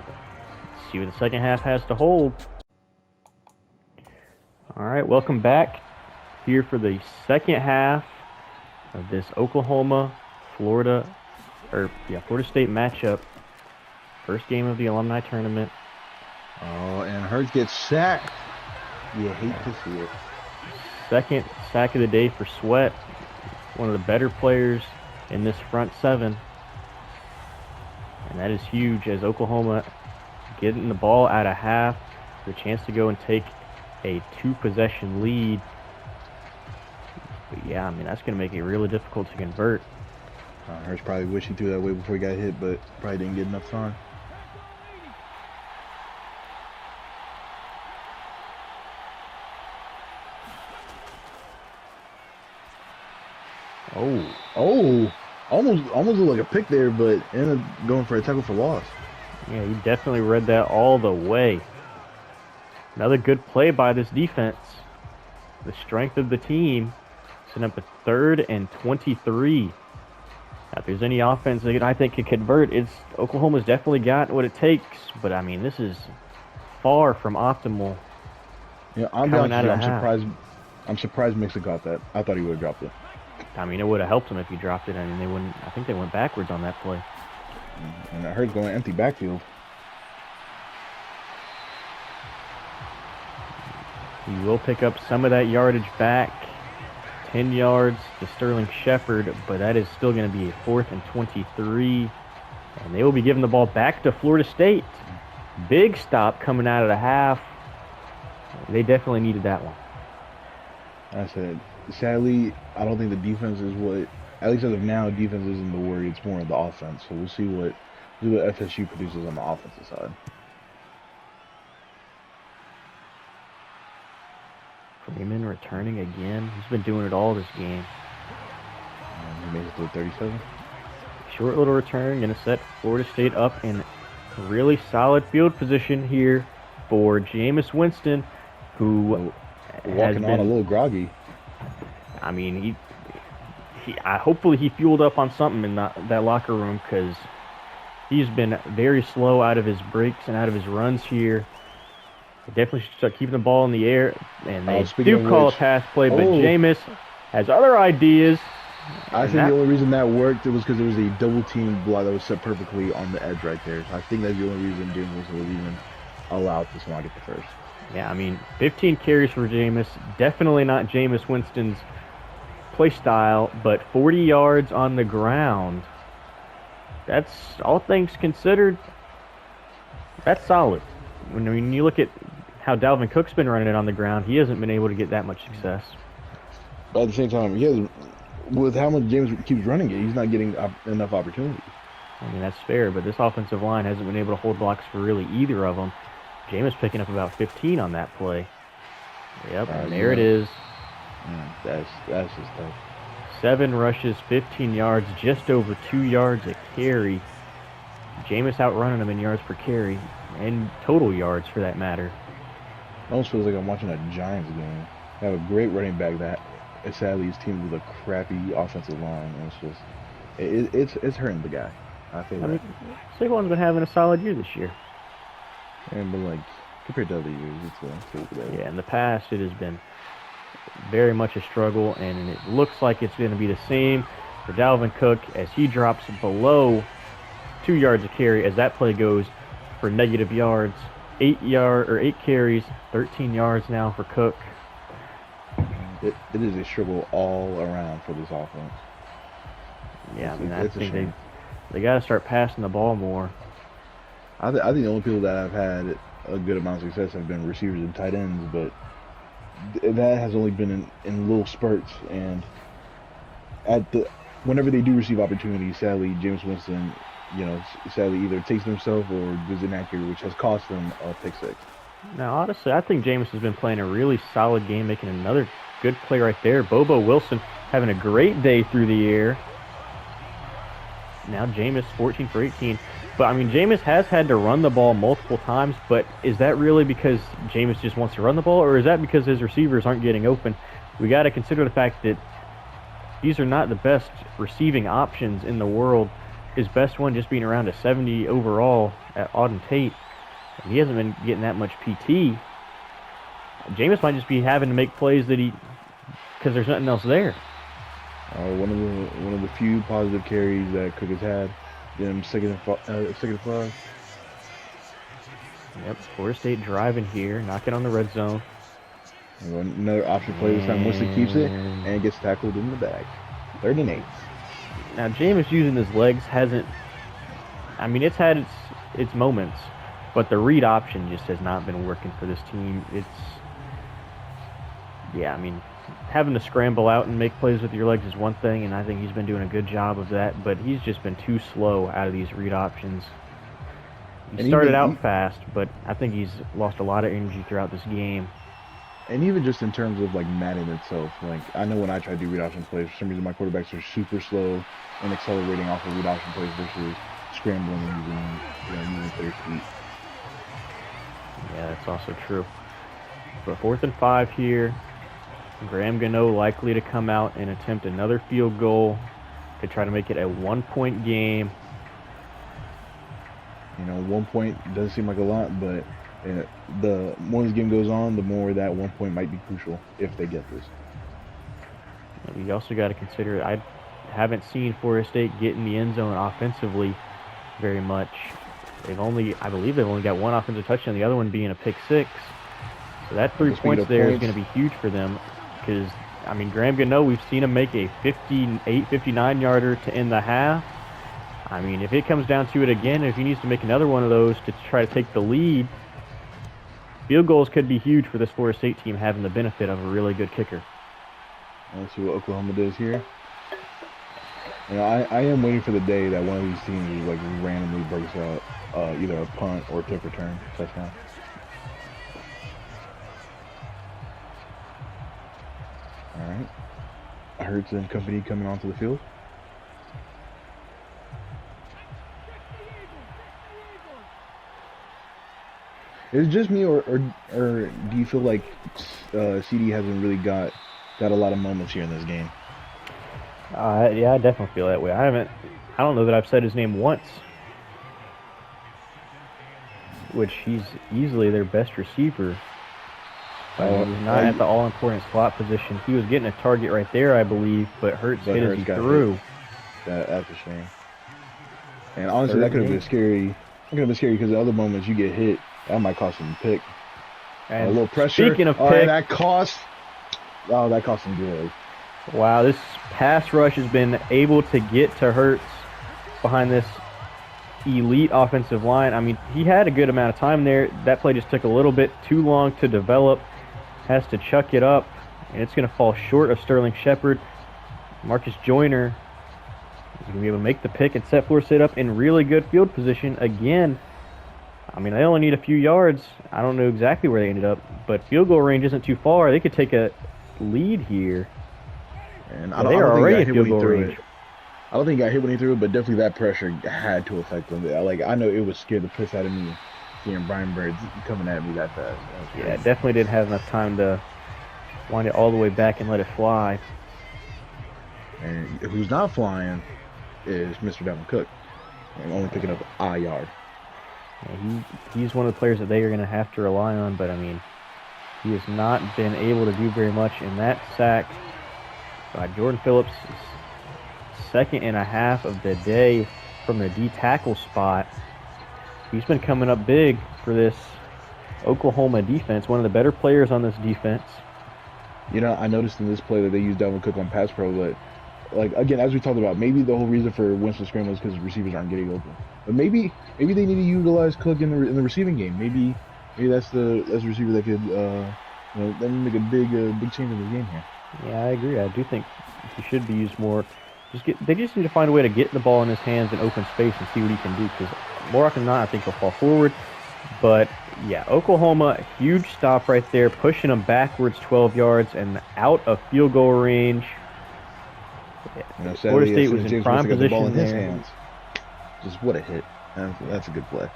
Let's see what the second half has to hold. All right, welcome back here for the second half of this Florida State matchup. First game of the Alumni tournament. Oh, and Hurts gets sacked. You hate to see it. Second sack of the day for Sweat. One of the better players in this front 7. And that is huge as Oklahoma getting the ball out of half. The chance to go and take a 2-possession lead. But yeah, I mean, that's going to make it really difficult to convert. Hurts probably wished he threw that way before he got hit, but probably didn't get enough time. Almost looked like a pick there, but ended up going for a tackle for loss. Yeah, he definitely read that all the way. Another good play by this defense. The strength of the team. Setting up a 3rd and 23. Now, if there's any offense that I think could convert, Oklahoma's definitely got what it takes. But I mean, this is far from optimal. Yeah, I'm surprised Mixon got that. I thought he would have dropped it. I mean, it would have helped him if he dropped it. I mean, they wouldn't. I think they went backwards on that play. And I heard going empty backfield. He will pick up some of that yardage back. 10 yards to Sterling Shepard, but that is still going to be a 4th and 23. And they will be giving the ball back to Florida State. Big stop coming out of the half. They definitely needed that one. I said, sadly, I don't think the defense is what, at least as of now, defense isn't the worry. It's more of the offense. So we'll see what FSU produces on the offensive side. Freeman returning again. He's been doing it all this game. He made it to 37. Short little return. Going to set Florida State up in really solid field position here for Jameis Winston, who walking on a little groggy. I mean, hopefully he fueled up on something in that locker room, because he's been very slow out of his breaks and out of his runs here. They definitely should start keeping the ball in the air, and they speaking do of call which- a pass play, but Oh. Jameis has other ideas. I and think that- the only reason that worked it was because there was a double team block that was set perfectly on the edge right there. So I think that's the only reason James Wilson was even allowed to somehow get the first. Yeah, I mean, 15 carries for Jameis. Definitely not Jameis Winston's play style, but 40 yards on the ground. That's, all things considered, that's solid. When you look at how Dalvin Cook's been running it on the ground, he hasn't been able to get that much success. But at the same time, he has, with how much James keeps running it, he's not getting enough opportunity. I mean, that's fair, but this offensive line hasn't been able to hold blocks for really either of them. Jameis picking up about 15 on that play. Yep, and there it is. That's just tough. 7 rushes, 15 yards, just over 2 yards a carry. Jameis outrunning him in yards per carry, and total yards for that matter. It almost feels like I'm watching a Giants game. They have a great running back that sadly is teamed with a crappy offensive line, and it's just it's hurting the guy. I think. I mean, Saquon's been having a solid year this year. And but like compared to other years, it's better. Yeah, in the past it has been very much a struggle, and it looks like it's going to be the same for Dalvin Cook as he drops below 2 yards a carry as that play goes for negative yards. 8 carries, 13 yards now for Cook. It is a struggle all around for this offense. Yeah, I mean, I It's a think shame. they got to start passing the ball more. I think the only people that have had a good amount of success have been receivers and tight ends, but that has only been in little spurts. And whenever they do receive opportunities, sadly, James Winston, sadly either takes himself or is inaccurate, which has cost them a pick six. Now, honestly, I think Jameis has been playing a really solid game, making another good play right there. Bobo Wilson having a great day through the air. Now Jameis 14 for 18. But, I mean, Jameis has had to run the ball multiple times, but is that really because Jameis just wants to run the ball, or is that because his receivers aren't getting open? We got to consider the fact that these are not the best receiving options in the world. His best one just being around a 70 overall at Auden Tate. And he hasn't been getting that much PT. Jameis might just be having to make plays because there's nothing else there. One of the few positive carries that Cook has had. Second and 5. Yep, Florida State driving here, knocking on the red zone. Another option play this time. Winston keeps it and gets tackled in the back. 3rd and 8. Now Jameis using his legs hasn't. I mean, it's had its moments, but the read option just has not been working for this team. I mean, having to scramble out and make plays with your legs is one thing, and I think he's been doing a good job of that, but he's just been too slow out of these read options. He started out fast, but I think he's lost a lot of energy throughout this game. And even just in terms of like Madden itself, like I know when I try to do read option plays, for some reason my quarterbacks are super slow and accelerating off of read option plays versus scrambling and using their feet. Yeah, that's also true. But 4th and 5 here. Graham Gano likely to come out and attempt another field goal to try to make it a 1-point game. 1 point doesn't seem like a lot, but the more this game goes on, the more that 1 point might be crucial if they get this. You also got to consider, I haven't seen Florida State get in the end zone offensively very much. I believe they've only got one offensive touchdown, the other one being a pick six. So that 3 points there is going to be huge for them. Because, I mean, Graham Gano, we've seen him make a 58, 59-yarder to end the half. I mean, if it comes down to it again, if he needs to make another one of those to try to take the lead, field goals could be huge for this Florida State team having the benefit of a really good kicker. Let's see what Oklahoma does here. I am waiting for the day that one of these teams like randomly breaks out either a punt or kick return touchdown. All right, Hurts and company coming onto the field. Is it just me, or do you feel like CD hasn't really got a lot of moments here in this game? Yeah, I definitely feel that way. I don't know that I've said his name once. which he's easily their best receiver. But he's not at the all-important slot position. He was getting a target right there, I believe, but Hurts hit as he threw. That's a shame. And honestly, that could have been scary. It could have been scary because the other moments you get hit, that might cost him a pick. And a little pressure. Speaking of pick, that cost him good. Wow, this pass rush has been able to get to Hurts behind this elite offensive line. I mean, he had a good amount of time there. That play just took a little bit too long to develop. Has to chuck it up, and it's going to fall short of Sterling Shepard. Marcus Joyner is going to be able to make the pick and set Florida State up in really good field position again. I mean, they only need a few yards. I don't know exactly where they ended up, but field goal range isn't too far. They could take a lead here. And they are already at field goal range. I don't think he got hit when he threw it, but definitely that pressure had to affect him. Like, I know it was scared the piss out of me seeing Brian Bird coming at me that fast. Yeah, definitely didn't have enough time to wind it all the way back and let it fly. And who's not flying is Mr. Dalvin Cook, and only picking up a yard. Yeah, he's one of the players that they are going to have to rely on, but I mean, he has not been able to do very much in that sack by Jordan Phillips. Second and a half of the day from the D tackle spot. He's been coming up big for this Oklahoma defense, one of the better players on this defense. You know, I noticed in this play that they used Dalvin Cook on pass pro, but like again, as we talked about, maybe the whole reason for Winston scramble is because receivers aren't getting open. But maybe they need to utilize Cook in the receiving game. Maybe that's the receiver that could that make a big change in the game here. Yeah, I agree. I do think he should be used more. They just need to find a way to get the ball in his hands in open space and see what he can do, because more often than not, I think he'll fall forward. But, yeah, Oklahoma, huge stop right there, pushing them backwards 12 yards and out of field goal range. Florida State was in prime position there. Just what a hit. That's a good play.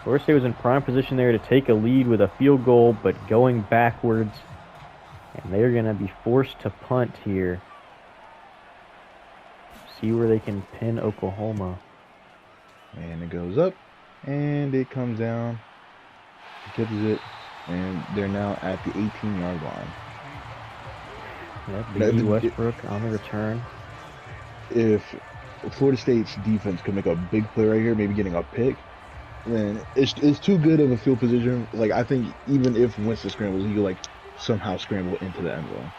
Florida State was in prime position there to take a lead with a field goal, but going backwards. And they're going to be forced to punt here. See where they can pin Oklahoma. And it goes up, and it comes down, catches it, and they're now at the 18-yard line. Yeah, Big E Westbrook on the return. If Florida State's defense could make a big play right here, maybe getting a pick, then it's too good of a field position. Like, I think even if Winston scrambles, he could like somehow scramble into the end zone.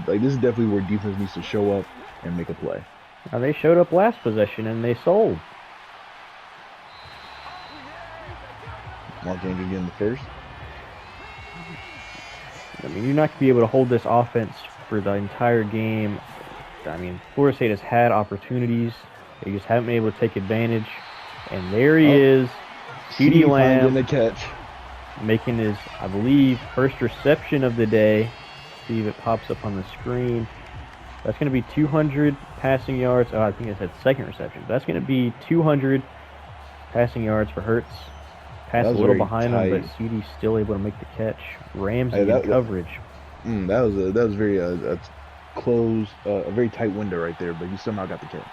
Like this is definitely where defense needs to show up and make a play. Now, they showed up last possession, and they sold. Mark Andrews getting the first. I mean, you're not going to be able to hold this offense for the entire game. I mean, Florida State has had opportunities. They just haven't been able to take advantage. And there he is, CeeDee Lamb, the catch, making his, I believe, first reception of the day. See if it pops up on the screen. That's going to be 200 passing yards. Oh, I think I said second reception. That's going to be 200 passing yards for Hurts. Pass a little behind him, but CeeDee's still able to make the catch. Ramsey in coverage. That was very close, a very tight window right there, but he somehow got the catch.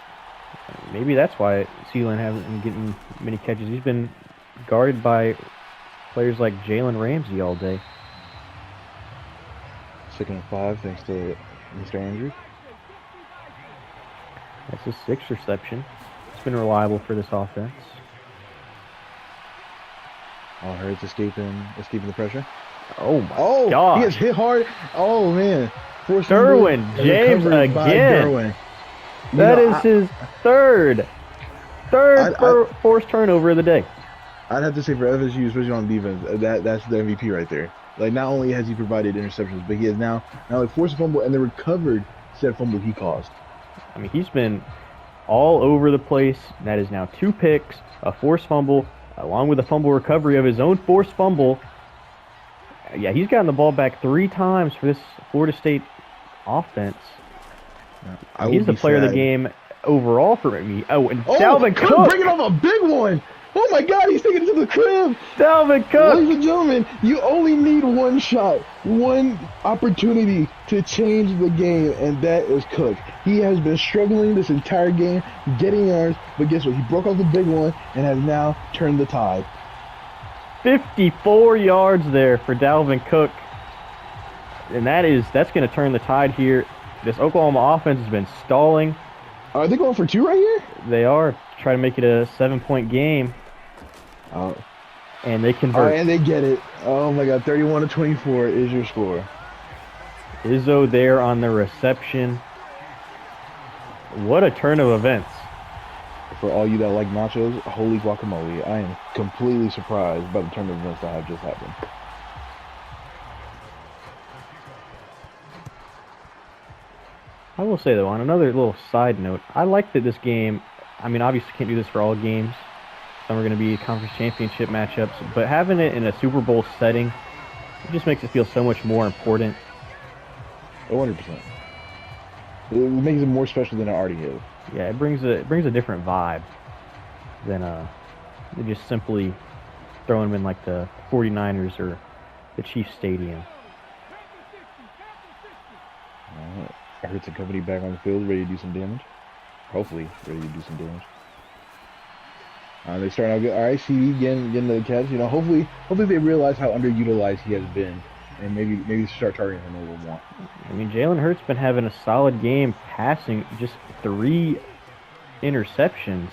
Maybe that's why CeeDee hasn't been getting many catches. He's been guarded by players like Jalen Ramsey all day. 2nd and 5, thanks to Mr. Andrews. That's his 6th reception. It's been reliable for this offense. Oh, Hurts escaping the pressure. Oh my God! He gets hit hard. Oh man! Derwin James again. That is his third forced turnover of the day. I'd have to say for FSU, especially on defense, that's the MVP right there. Like, not only has he provided interceptions, but he has now forced a fumble and the recovered said fumble he caused. I mean, he's been all over the place. That is now 2 picks, a forced fumble, along with a fumble recovery of his own forced fumble. Yeah, he's gotten the ball back 3 times for this Florida State offense. He's the player of the game overall for me. Oh, and Dalvin Cook bringing up a big one. Oh my God, he's taking it to the crib. Dalvin Cook. Ladies and gentlemen, you only need one shot, one opportunity to change the game, and that is Cook. He has been struggling this entire game, getting yards, but guess what? He broke off the big one and has now turned the tide. 54 yards there for Dalvin Cook. And that's going to turn the tide here. This Oklahoma offense has been stalling. Are they going for 2 right here? They are. Try to make it a 7-point game. Oh. And they convert. And they get it. Oh, my God. 31-24 is your score. Izzo there on the reception. What a turn of events. For all you that like nachos, holy guacamole. I am completely surprised by the turn of events that have just happened. I will say, though, on another little side note, I like that this game, I mean, obviously can't do this for all games. Some are going to be conference championship matchups, but having it in a Super Bowl setting, it just makes it feel so much more important. 100%. It makes it more special than it already is. Yeah, it brings a different vibe than just simply throwing them in like the 49ers or the Chiefs Stadium. Hurts and company back on the field, ready to do some damage. Hopefully, ready to do some damage. They start out good. All right, CD getting the catch. You know, hopefully they realize how underutilized he has been, and maybe start targeting him a little more. I mean, Jalen Hurts been having a solid game, passing just 3 interceptions.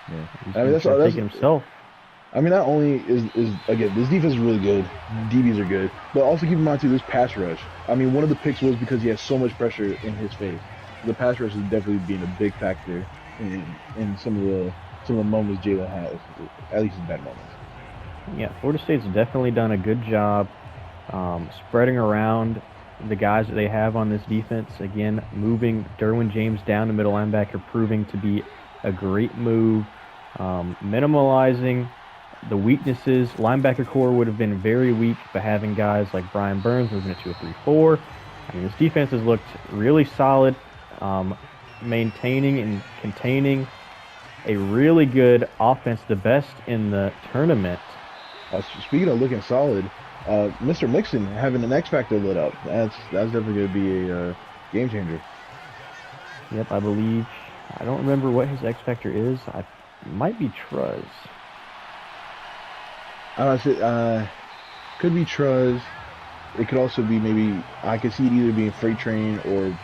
Yeah, He's been taking himself. I mean, not only is again, this defense is really good, DBs are good, but also keep in mind too, this pass rush. I mean, one of the picks was because he has so much pressure in his face. The pass rush is definitely being a big factor in some of the moments Jalen has, at least in bad moments. Yeah, Florida State's definitely done a good job spreading around the guys that they have on this defense. Again, moving Derwin James down to middle linebacker, proving to be a great move, minimalizing the weaknesses. Linebacker core would have been very weak, but having guys like Brian Burns moving to a 3-4. I mean, this defense has looked really solid, maintaining and containing a really good offense, the best in the tournament. Speaking of looking solid, Mr. Mixon having an X Factor lit up. That's definitely going to be a game changer. Yep, I believe. I don't remember what his X Factor is. It might be Truz. Could be Truz. It could also be maybe, I could see it either being Freight Train or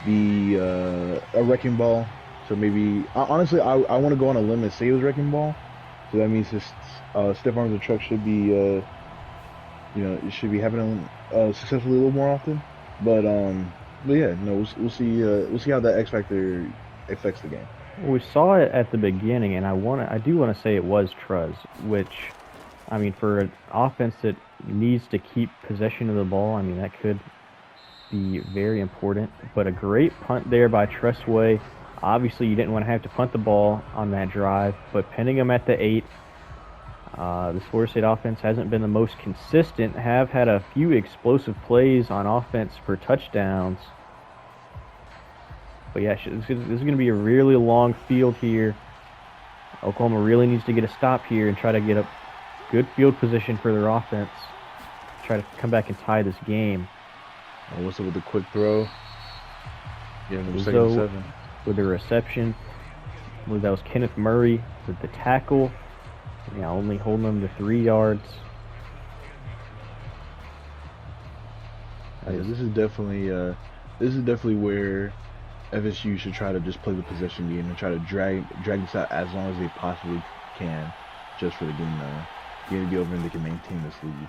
a Wrecking Ball. So maybe, honestly, I want to go on a limb and say it was Wrecking Ball. So that means this Stiff Arms and Truck should be, it should be happening successfully a little more often. But yeah, no, we'll see how that X Factor affects the game. We saw it at the beginning, and I do want to say it was Truz, which, I mean, for an offense that needs to keep possession of the ball, I mean, that could be very important. But a great punt there by Tressway. Obviously, you didn't want to have to punt the ball on that drive, but pinning him at the 8. This Florida State offense hasn't been the most consistent, have had a few explosive plays on offense for touchdowns. But yeah, this is going to be a really long field here. Oklahoma really needs to get a stop here and try to get a good field position for their offense. Try to come back and tie this game. What's up with the quick throw? Yeah, number 7. With the reception. I believe that was Kenneth Murray with the tackle. Yeah, only holding them to 3 yards. Yeah, this is definitely where FSU should try to just play the possession game and try to drag this out as long as they possibly can, just for the game to be over and they can maintain this lead.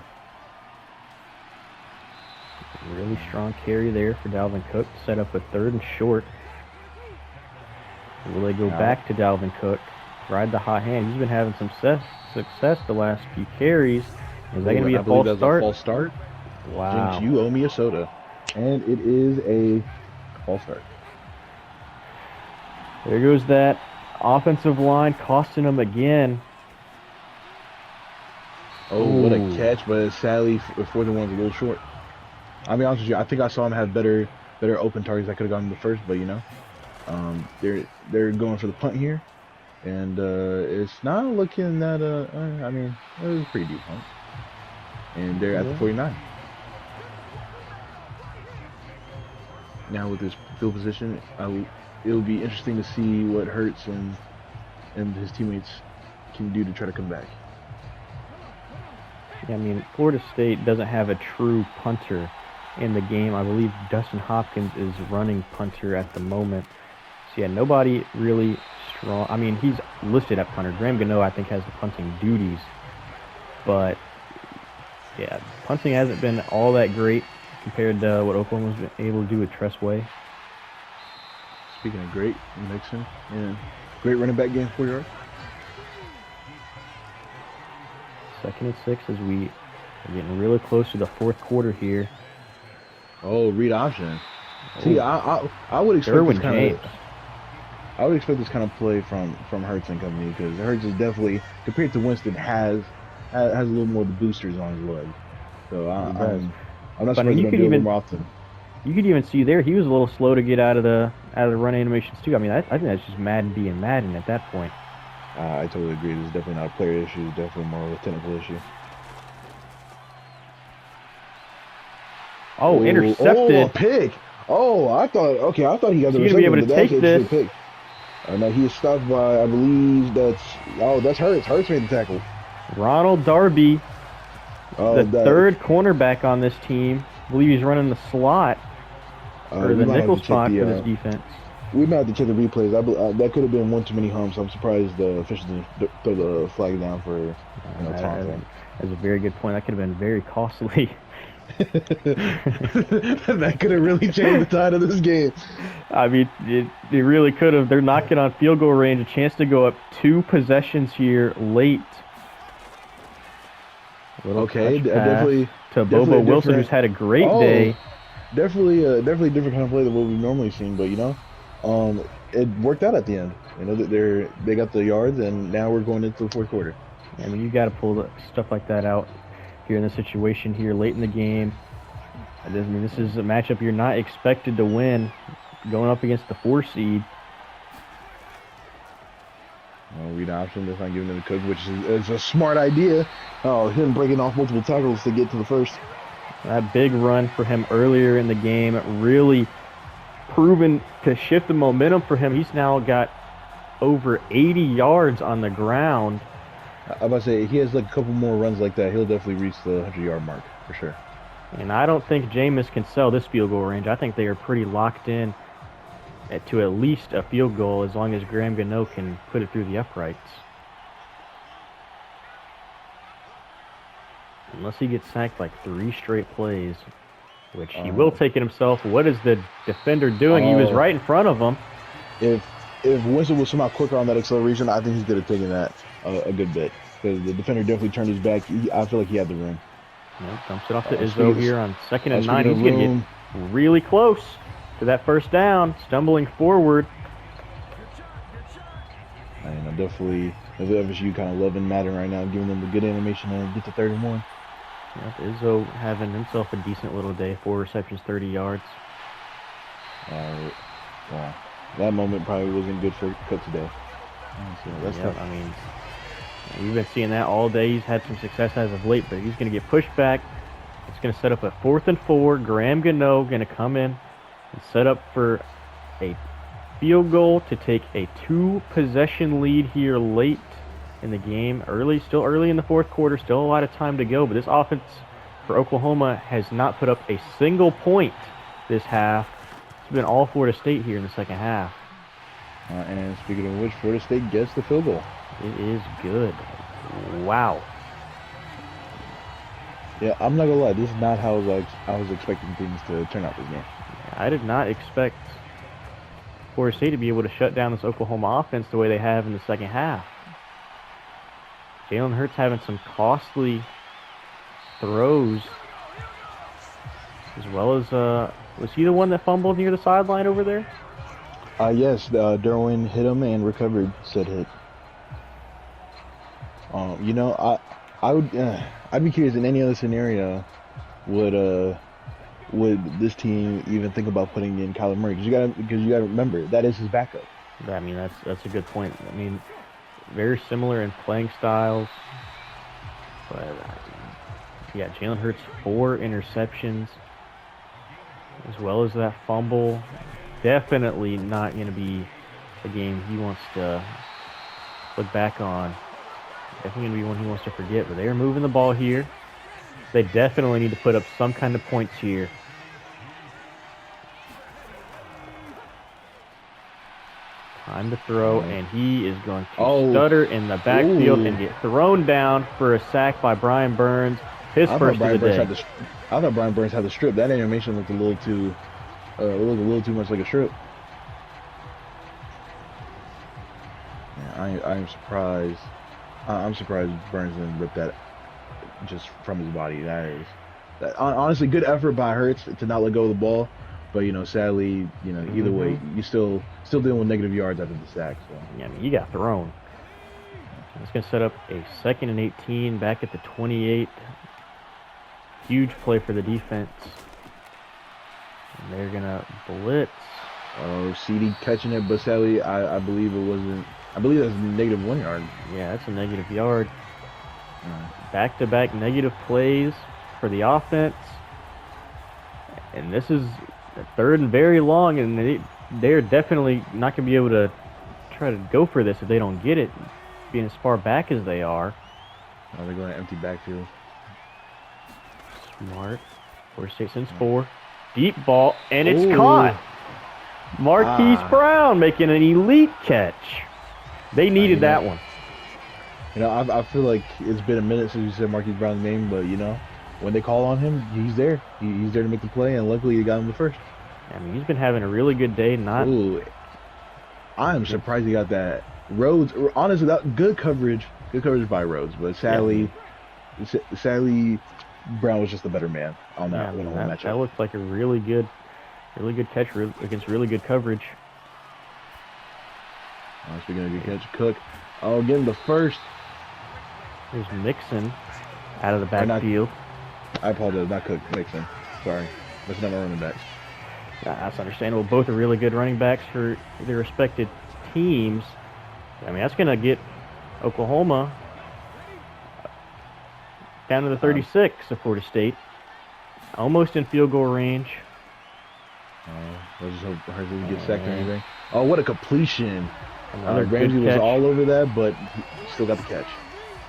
Really strong carry there for Dalvin Cook. Set up a 3rd and short. Will they go back to Dalvin Cook? Ride the hot hand. He's been having some success the last few carries. Is that going to be a false start? Wow. Jinx, you owe me a soda. And it is a false start. There goes that offensive line, costing them again. Oh, what a catch, but sadly, 4th and 1's a little short. I'll be honest with you, I think I saw him have better open targets. I could have gotten the first, but they're going for the punt here, and it's not looking that. I mean, it was a pretty deep punt, and they're at the 49. Now with this field position, it'll be interesting to see what Hurts and his teammates can do to try to come back. Yeah, I mean, Florida State doesn't have a true punter in the game. I believe Dustin Hopkins is running punter at the moment. So, yeah, nobody really strong. I mean, he's listed at punter. Graham Gano, I think, has the punting duties. But, yeah, punting hasn't been all that great compared to what Oklahoma's been able to do with Tressway. Speaking of great, Mixon, yeah, great running back game for you. 2nd and 6 as we are getting really close to the 4th quarter here. Oh, read option. See, I would expect Derwin this kind James. of. I would expect this kind of play from Hurts and company because Hurts is definitely, compared to Winston, has a little more of the boosters on his leg. So I'm not surprised he's going to do it more often. You could even see there he was a little slow to get out of the run animations too. I mean, I think that's just Madden being Madden at that point. I totally agree. This is definitely not a player issue. It's definitely more of a technical issue. Oh, intercepted. Oh, a pick. Oh, I thought he got the reception. He's going to be able to take this. Pick. No, he is stopped by, I believe that's Hurts. Hurts made the tackle. Ronald Darby, the 3rd cornerback on this team. I believe he's running the slot, or the nickel spot for this defense. We might have to check the replays. That could have been one too many humps. I'm surprised the officials didn't throw the flag down for taunting. That's a very good point. That could have been very costly. That could have really changed the tide of this game. I mean, it really could have. They're knocking on field goal range. A chance to go up 2 possessions here late. Okay, definitely. To Bobo Wilson, who's had a great day. Definitely different kind of play than what we've normally seen. But it worked out at the end. That they got the yards, and now we're going into the 4th quarter. I mean, you got to pull stuff like that out here in the situation here late in the game. I mean, this is a matchup you're not expected to win, going up against the 4 seed. Read option, that's not giving them the cook, which is a smart idea. Oh, him breaking off multiple tackles to get to the 1st. That big run for him earlier in the game really proven to shift the momentum for him. He's now got over 80 yards on the ground. I was about to say, he has like a couple more runs like that, he'll definitely reach the 100-yard mark for sure. And I don't think Jameis can sell this field goal range. I think they are pretty locked in to at least a field goal as long as Graham Gano can put it through the uprights. Unless he gets sacked like 3 straight plays, which he will take it himself. What is the defender doing? He was right in front of him. If Winston was somehow quicker on that acceleration, I think he could have taken that a good bit. Because the defender definitely turned his back. I feel like he had the room. Dumps it off to Izzo here on 2nd and 9. He's going to get really close to that 1st down, stumbling forward. And I'm definitely FSU kind of loving Madden right now, giving them the good animation and get to 3rd and 1. Yep, Izzo having himself a decent little day. 4 receptions, 30 yards. Wow. That moment probably wasn't good for Cook today. So that's tough. I mean, we've been seeing that all day. He's had some success as of late, but he's going to get pushed back. It's going to set up a 4th and 4. Graham Gano going to come in and set up for a field goal to take a 2-possession lead here late in the game. Still early in the 4th quarter. Still a lot of time to go, but this offense for Oklahoma has not put up a single point this half. It's been all Florida State here in the 2nd half. And speaking of which, Florida State gets the field goal. It is good. Wow. Yeah, I'm not gonna lie. This is not how I was expecting things to turn out this game. I did not expect Florida State to be able to shut down this Oklahoma offense the way they have in the 2nd half. Jalen Hurts having some costly throws, as well as was he the one that fumbled near the sideline over there? Yes, Derwin hit him and recovered said hit. I'd be curious in any other scenario, would this team even think about putting in Kyler Murray? Because you gotta remember that is his backup. I mean, that's a good point. I mean, very similar in playing styles, but yeah, Jalen Hurts 4 interceptions, as well as that fumble. Definitely not going to be a game he wants to look back on. Definitely going to be one he wants to forget. But they are moving the ball here. They definitely need to put up some kind of points here. Time to throw, and he is going to stutter in the backfield and get thrown down for a sack by Brian Burns. His first of the day. I thought Brian Burns had the strip. That animation looked a little too much like a strip. Yeah, I am surprised. I'm surprised Burns didn't rip that just from his body. Honestly, good effort by Hurts to not let go of the ball. But, you know, sadly, you know, either way, you still dealing with negative yards after the sack. So. Yeah, I mean, he got thrown. It's going to set up a 2nd and 18 back at the 28. Huge play for the defense. And they're going to blitz. Oh, CD catching it, but sadly, I believe it wasn't. I believe that's -1 yard. Yeah, that's a negative yard. Back-to-back negative plays for the offense. And this is a 3rd and very long, and they're definitely not going to be able to try to go for this if they don't get it, being as far back as they are. Oh, they're going to empty backfield. Smart. Florida State sends 4. Deep ball, and it's caught. Marquise Brown making an elite catch. They needed that one. You know, I feel like it's been a minute since you said Marquise Brown's name, but, you know, when they call on him, he's there. He's there to make the play, and luckily he got him the first. I mean, he's been having a really good day. I am surprised he got that. Rhodes, honestly, that good coverage by Rhodes, but sadly, Brown was just a better man on that matchup. That looked like a really good catch against really good coverage. Speaking of good catch, Cook, getting the first. There's Mixon out of the backfield. I apologize, not Cook, Mixon. Sorry, that's not my running backs. That's understandable. Both are really good running backs for their respected teams. I mean, that's going to get Oklahoma down to the 36 of Florida State. Almost in field goal range. Let's just hope Hurts doesn't get sacked or anything. Oh, what a completion. Ramsey was all over that, but he still got the catch.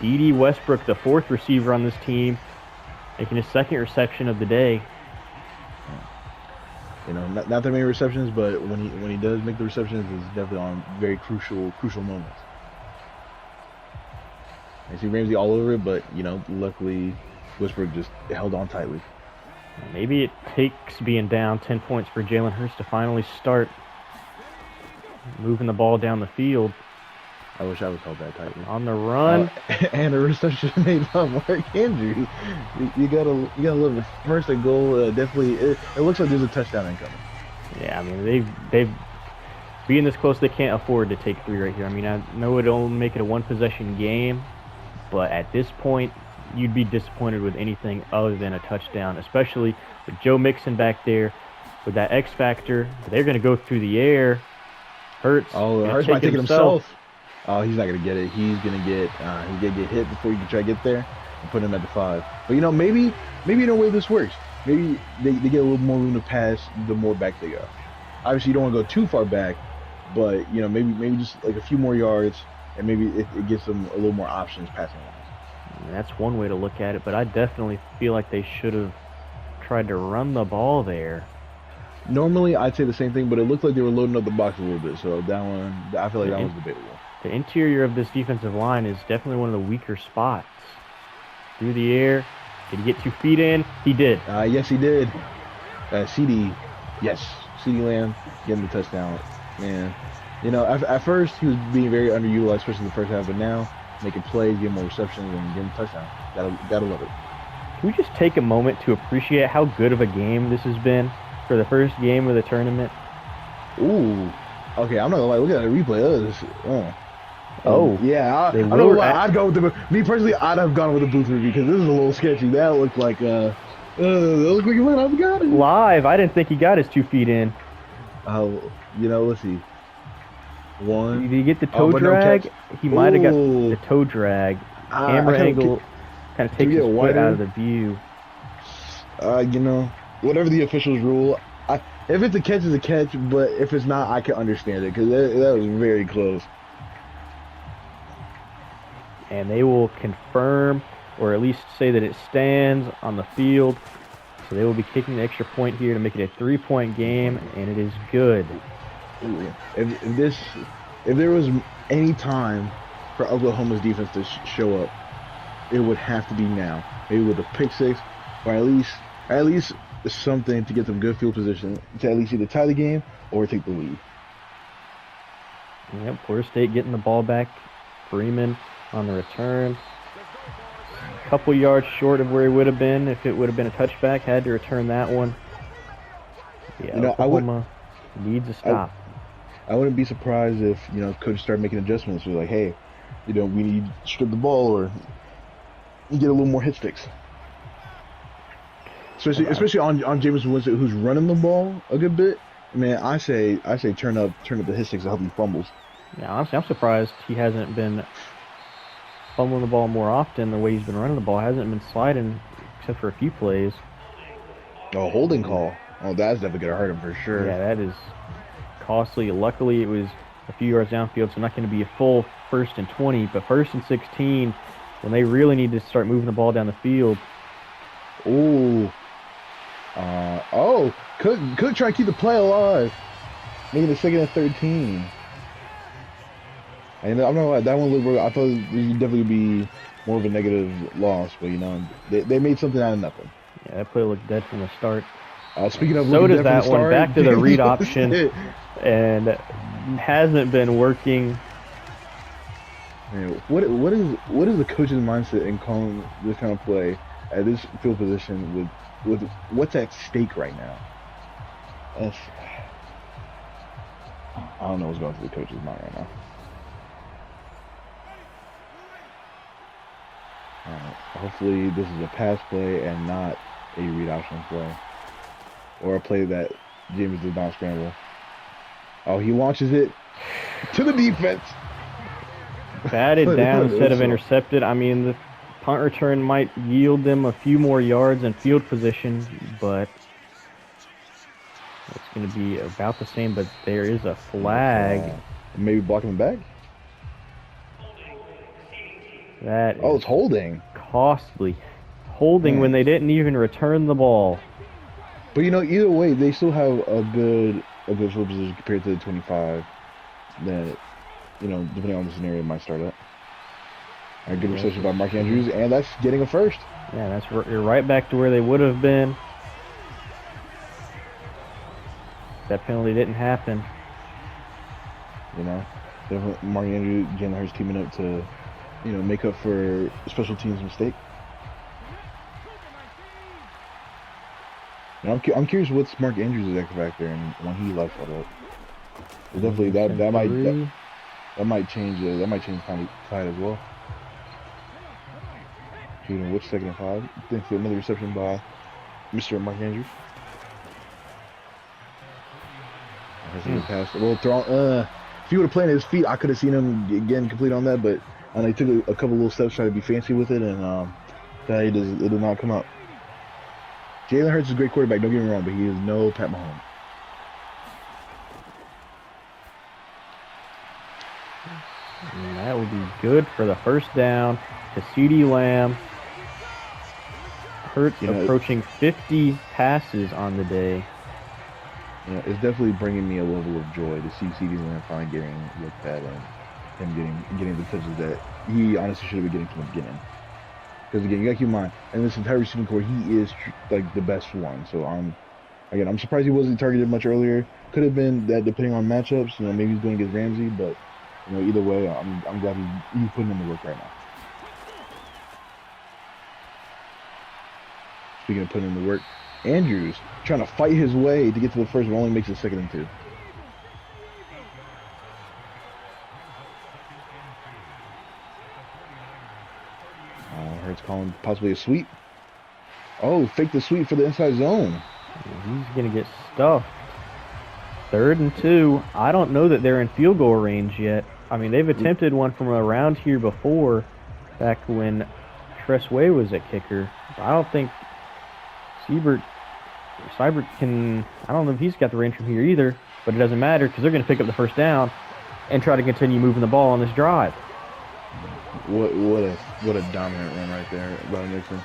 D.D. Westbrook, the 4th receiver on this team, making his 2nd reception of the day. You know, not that many receptions, but when he does make the receptions, it's definitely on very crucial moments. I see Ramsey all over it, but, you know, luckily Westbrook just held on tightly. Maybe it takes being down 10 points for Jalen Hurts to finally start moving the ball down the field. I wish I was held that tightly. On the run. And a reception made by Mark Andrews. You gotta love it. First and goal, definitely. It looks like there's a touchdown incoming. Yeah, I mean, they've being this close, they can't afford to take 3 right here. I mean, I know it'll only make it a 1-possession game, but at this point, you'd be disappointed with anything other than a touchdown, especially with Joe Mixon back there with that X factor. They're going to go through the air. Hurts might take it himself. Oh, he's not going to get it. He's going to get hit before you can try to get there and put him at the 5. But, you know, maybe in a way this works. Maybe they get a little more room to pass the more back they go. Obviously, you don't want to go too far back, but, you know, maybe just like a few more yards, and maybe it gives them a little more options passing wise. That's one way to look at it, but I definitely feel like they should have tried to run the ball there. Normally, I'd say the same thing, but it looked like they were loading up the box a little bit, so that one, I feel like that was debatable. The interior of this defensive line is definitely one of the weaker spots. Through the air. Did he get 2 feet in? He did. Yes, he did. CD Lamb getting the touchdown. Man, you know, at first he was being very underutilized, especially in the first half, but now making plays, getting more receptions, and getting a touchdown. Gotta love it. Can we just take a moment to appreciate how good of a game this has been for the first game of the tournament? Ooh. Okay, I'm not gonna lie. Look at the replay. Yeah. I don't know why. I'd go with me personally. I'd have gone with the booth review because this is a little sketchy. That looked like that looked like he might have got it. Live, I didn't think he got his 2 feet in. You know, let's see. One. Did he get the toe drag? No, he might have got the toe drag. Camera angle kind of takes his foot out of the view. You know, whatever the officials rule. If it's a catch, it's a catch. But if it's not, I can understand it because that was very close. And they will confirm or at least say that it stands on the field. So they will be kicking the extra point here to make it a 3-point game, and it is good. If there was any time for Oklahoma's defense to show up, it would have to be now. Maybe with a pick six, or at least something to get them good field position to at least either tie the game or take the lead. Yep, Florida State getting the ball back. Freeman on the return. A couple yards short of where he would have been if it would have been a touchback. Had to return that one. Yeah, Oklahoma needs a stop. I wouldn't be surprised if, coach started making adjustments. We're like, hey, we need to strip the ball or get a little more hit sticks. Especially on Jameson Winston, who's running the ball a good bit. Man, I say turn up the hit sticks to help he fumbles. Yeah, honestly, I'm surprised he hasn't been fumbling the ball more often. The way he's been running the ball hasn't been sliding except for a few plays. Oh, holding call. Oh, that's definitely gonna hurt him for sure. Yeah, that is costly. Luckily, it was a few yards downfield, so not going to be a full 1st and 20, but 1st and 16 when they really need to start moving the ball down the field. Ooh. Could try to keep the play alive. Making it 2nd and 13. And I'm not gonna lie, that one looked real. I thought it would definitely be more of a negative loss, but they made something out of nothing. Yeah, that play looked dead from the start. Speaking of so does that one. Back to the read option, and hasn't been working. Man, what is the coach's mindset in calling this kind of play at this field position with what's at stake right now? I don't know what's going through the coach's mind right now. Hopefully this is a pass play and not a read option play. Or a play that James did not scramble. Oh, he launches it to the defense. Batted down instead of intercepted. I mean, the punt return might yield them a few more yards in field position, but it's going to be about the same. But there is a flag. Maybe blocking him back? It's holding. Costly. Holding when they didn't even return the ball. But either way, they still have a good field position compared to the 25 that, depending on the scenario, might start up. A good reception by Mark Andrews, and that's getting a first. Yeah, you're right back to where they would have been. That penalty didn't happen. Definitely Mark Andrews, Jalen Hurts teaming up to, make up for a special teams mistake. I'm curious what's Mark Andrews' X factor and when he lights that up. Definitely that might change the tide as well. Which 2nd and 5? I think another reception by Mr. Mark Andrews. Pass. Well, if he would have planted his feet, I could have seen him again complete on that, but he took a couple little steps trying to be fancy with it, and it did not come up. Jalen Hurts is a great quarterback, don't get me wrong, but he is no Pat Mahomes. And that would be good for the first down to CeeDee Lamb. Hurts approaching 50 passes on the day. It's definitely bringing me a level of joy to see CeeDee Lamb finally getting looked at and him getting the touches that he honestly should have been getting from the beginning. Because again, you gotta keep in mind, in this entire receiving core, he is like the best one. So I'm surprised he wasn't targeted much earlier. Could have been that depending on matchups. Maybe he's going against Ramsey, but either way, I'm glad he's putting in the work right now. Speaking of putting in the work, Andrews trying to fight his way to get to the first, but only makes it 2nd and 2. Hurts calling possibly a sweep. Oh, fake the sweep for the inside zone. He's going to get stuffed. 3rd and 2. I don't know that they're in field goal range yet. I mean, they've attempted one from around here before, back when Tressway was at kicker. I don't think Seibert can, I don't know if he's got the range from here either, but it doesn't matter because they're going to pick up the first down and try to continue moving the ball on this drive. What a dominant run right there by Nixon.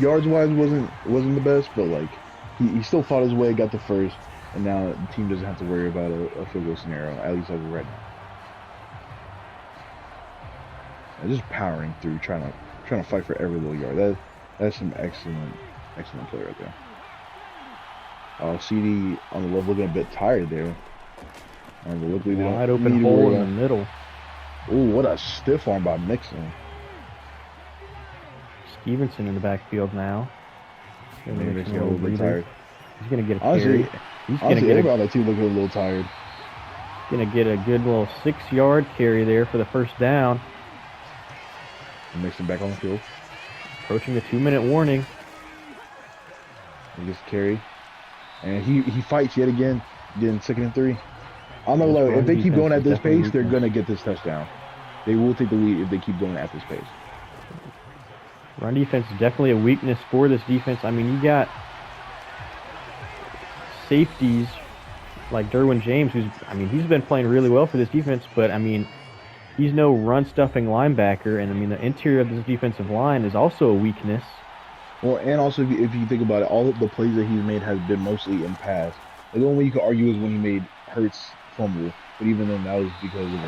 Yards wise wasn't the best, but like he still fought his way, got the first, and now the team doesn't have to worry about a field goal scenario, at least as of right now. And just powering through, trying to fight for every little yard. That's some excellent play right there. CD on the left looking a bit tired there. Wide open hole in the middle. Ooh, what a stiff arm by Mixon. Stevenson in the backfield now. Mixon a little bit tired. He's going to get a carry. He's going to get everybody on that team looking a little tired. Going to get a good little 6-yard carry there for the first down. Mixon back on the field. Approaching the 2-minute warning. He gets carry. And he fights yet again. Getting 2nd and 3. I'm not gonna lie, if they keep going at this pace, they're gonna get this touchdown. They will take the lead if they keep going at this pace. Run defense is definitely a weakness for this defense. I mean, you got safeties like Derwin James, he's been playing really well for this defense, but I mean, he's no run-stuffing linebacker, and I mean, the interior of this defensive line is also a weakness. Well, and also, if you think about it, all of the plays that he's made has been mostly in pass. The only way you could argue is when he made Hurts fumble, but even then, that was because of the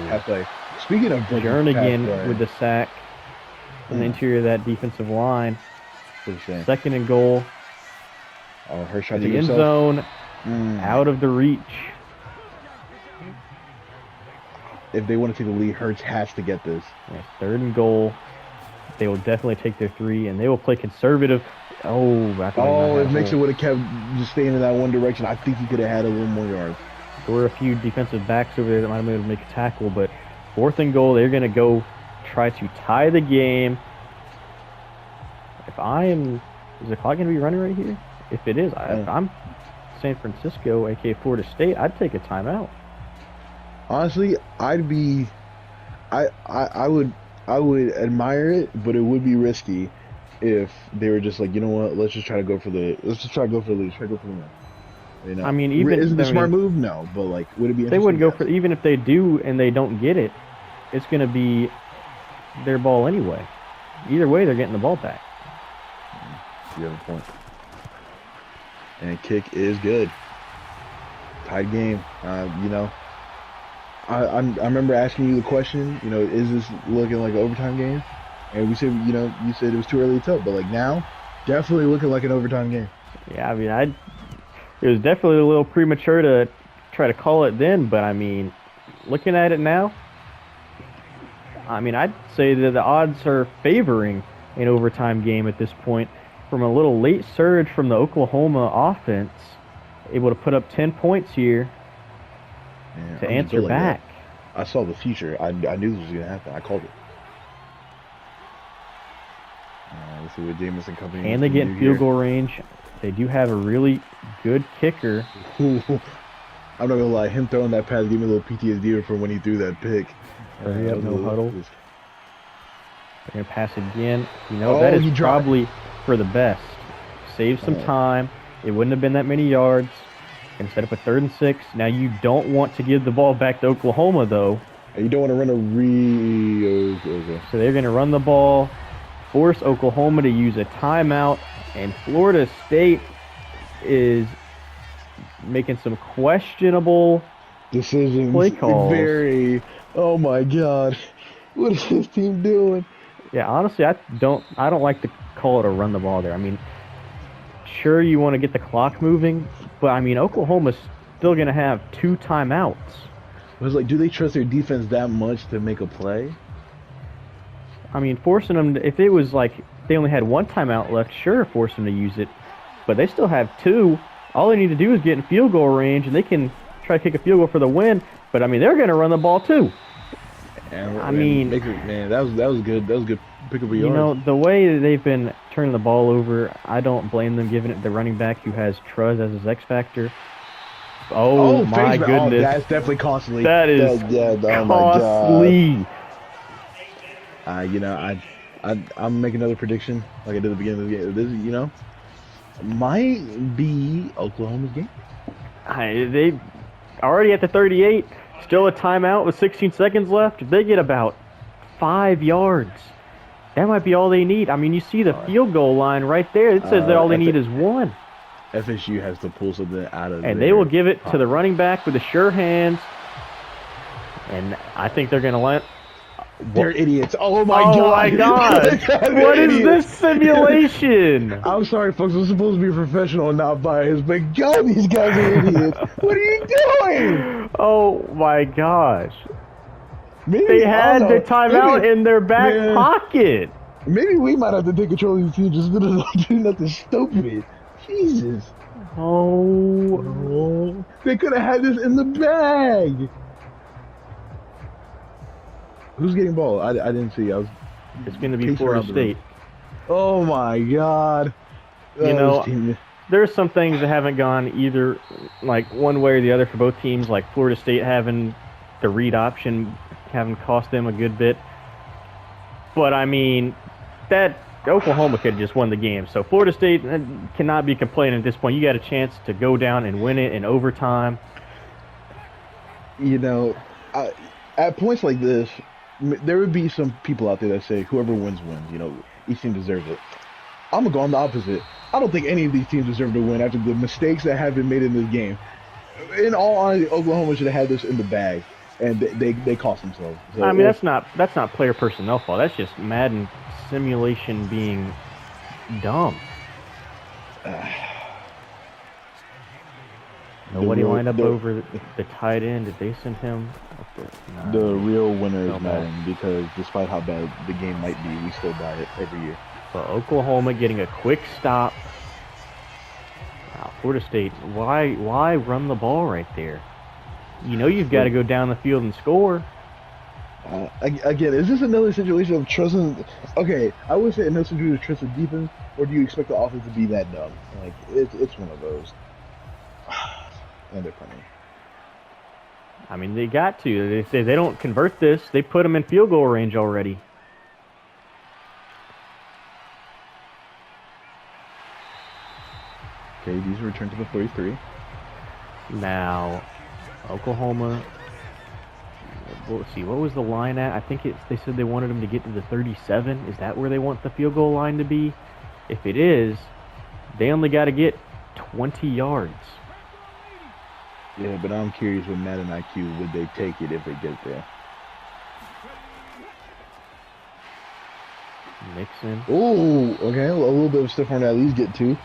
pass play. Speaking of Jernigan with the sack in the interior of that defensive line. 2nd and goal. Hurts tried the to end zone, out of the reach. If they want to take the lead, Hurts has to get this. Yeah, 3rd and goal. They will definitely take their 3, and they will play conservative. If Mixon would have kept just staying in that one direction, I think he could have had a little more yards. There were a few defensive backs over there that might have been able to make a tackle, but 4th and goal, they're going to go try to tie the game. Is the clock going to be running right here? If it is, if I'm San Francisco, aka Florida State, I'd take a timeout. Honestly, I would admire it, but it would be risky if they were just like, you know what, let's just try to go for the lead. Let's try to go for the win. You know? I mean, isn't it a smart move? No, but like, would it be? They wouldn't go for, even if they do and they don't get it, it's going to be their ball anyway. Either way, they're getting the ball back. You have a point. And kick is good. Tied game. I remember asking you the question, is this looking like an overtime game? And we said, you said it was too early to tell, but like now, definitely looking like an overtime game. Yeah, I mean, it was definitely a little premature to try to call it then, but I mean, looking at it now, I mean, I'd say that the odds are favoring an overtime game at this point. From a little late surge from the Oklahoma offense, able to put up 10 points here to answer back. I saw the future. I knew this was going to happen. I called it. Let's see what Jameis and company. And they get in field goal range. They do have a really good kicker. I'm not going to lie. Him throwing that pass gave me a little PTSD from when he threw that pick. Hurry up, no huddle. They're going to pass again. That is probably for the best. Save some time. It wouldn't have been that many yards. Going to set up a 3rd and 6. Now, you don't want to give the ball back to Oklahoma, though. You don't want to run a okay. So they're going to run the ball, force Oklahoma to use a timeout, and Florida State is making some questionable decisions. Play calls. Oh my God, what is this team doing? Yeah, honestly, I don't like to call it a run the ball there. I mean, sure, you want to get the clock moving, but I mean, Oklahoma's still going to have 2 timeouts. It was like, do they trust their defense that much to make a play? I mean, forcing them, if it was like they only had 1 timeout left, sure, force them to use it. But they still have 2. All they need to do is get in field goal range, and they can try to kick a field goal for the win. But, I mean, they're going to run the ball, too. That was good. That was good pick up a yard. The way that they've been turning the ball over, I don't blame them giving it the running back who has Truz as his X factor. Oh my goodness. That's definitely costly. That is costly. I'm making another prediction like I did at the beginning of the game. This, might be Oklahoma's game. They already at the 38, still a timeout with 16 seconds left. If they get about 5 yards. That might be all they need. I mean, you see the field goal line right there. It says that all they need is 1. FSU has to pull something out of there. And they will give it to the running back with the sure hands. And I think they're going to let... They're idiots. Oh, my God. Oh, my God. What is this simulation? I'm sorry, folks. We're supposed to be professional and not biased, but God, these guys are idiots. What are you doing? Oh, my gosh. Maybe, They had the timeout in their back pocket. Maybe we might have to take control of these teams just to do nothing stupid. Jesus. Oh. They could have had this in the bag. Who's getting ball? I didn't see. It's going to be Florida State. Oh, my God. You know, there's some things that haven't gone either, like, one way or the other for both teams, like Florida State having the read option having cost them a good bit. But, I mean, that Oklahoma could have just won the game. So Florida State cannot be complaining at this point. You got a chance to go down and win it in overtime. You know, at points like this, there would be some people out there that say whoever wins, wins. You know, each team deserves it. I'm going to go on the opposite. I don't think any of these teams deserve to win after the mistakes that have been made in this game. In all honesty, Oklahoma should have had this in the bag, and they cost themselves. So I mean, that's not player personnel fault. That's just Madden simulation being dumb. Nobody lined up over the tight end. Did they send him? The real winner is Madden, because despite how bad the game might be, we still buy it every year. But Oklahoma getting a quick stop. Wow, Florida State, why run the ball right there? You know you've got to go down the field and score. Again, is this another situation of trusting? Okay, I would say another situation of trusting defense, or do you expect the offense to be that dumb? Like, it's one of those. And they're funny. I mean, they got to. They say they don't convert this. They put them in field goal range already. Okay, these return to the 43. Now, Oklahoma. Let's see, what was the line at? I think they said they wanted them to get to the 37. Is that where they want the field goal line to be? If it is, they only got to get 20 yards. Yeah, but I'm curious with Madden IQ, would they take it if they get there? Mixon. Oh, okay, a little bit of stuff on at least get 2.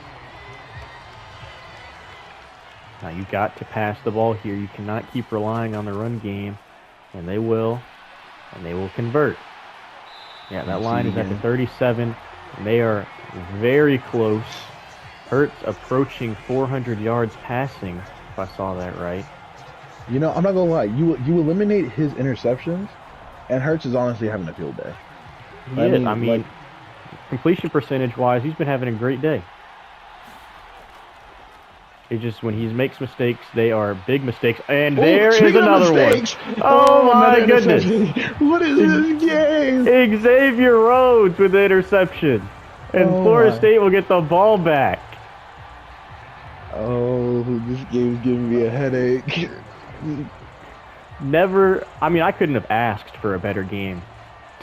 Now you got to pass the ball here. You cannot keep relying on the run game, and they will convert. Yeah, that line is at the 37, and they are very close. Hurts approaching 400 yards passing, if I saw that right. You know, I'm not gonna lie. You eliminate his interceptions, and Hurts is honestly having a field day. He is. I mean, completion percentage-wise, he's been having a great day. It's just when he makes mistakes, they are big mistakes. And there is another one. Oh, my goodness. What is this game? Xavier Rhodes with the interception. And Florida State will get the ball back. Oh, this game's giving me a headache. I mean, I couldn't have asked for a better game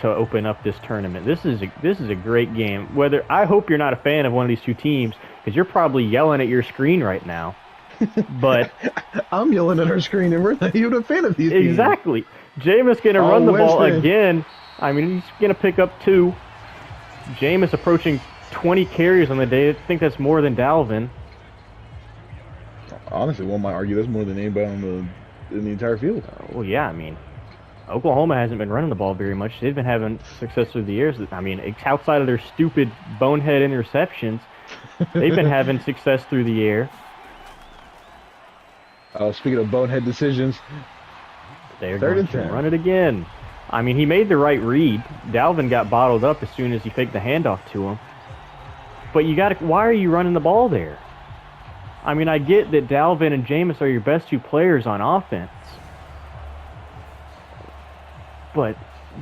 to open up this tournament. This is a great game. I hope you're not a fan of one of these two teams, because you're probably yelling at your screen right now. But I'm yelling at our screen, and we're not even a fan of these teams. Exactly. Jameis going to run the ball again. I mean, he's going to pick up 2. Jameis approaching 20 carries on the day. I think that's more than Dalvin. Honestly, one might argue that's more than anybody in the entire field. Well, yeah, I mean, Oklahoma hasn't been running the ball very much. They've been having success through the years. I mean, outside of their stupid bonehead interceptions, they've been having success through the air. Speaking of bonehead decisions, they're going to run it again. I mean, he made the right read. Dalvin got bottled up as soon as he faked the handoff to him. But why are you running the ball there? I mean, I get that Dalvin and Jameis are your best 2 players on offense. But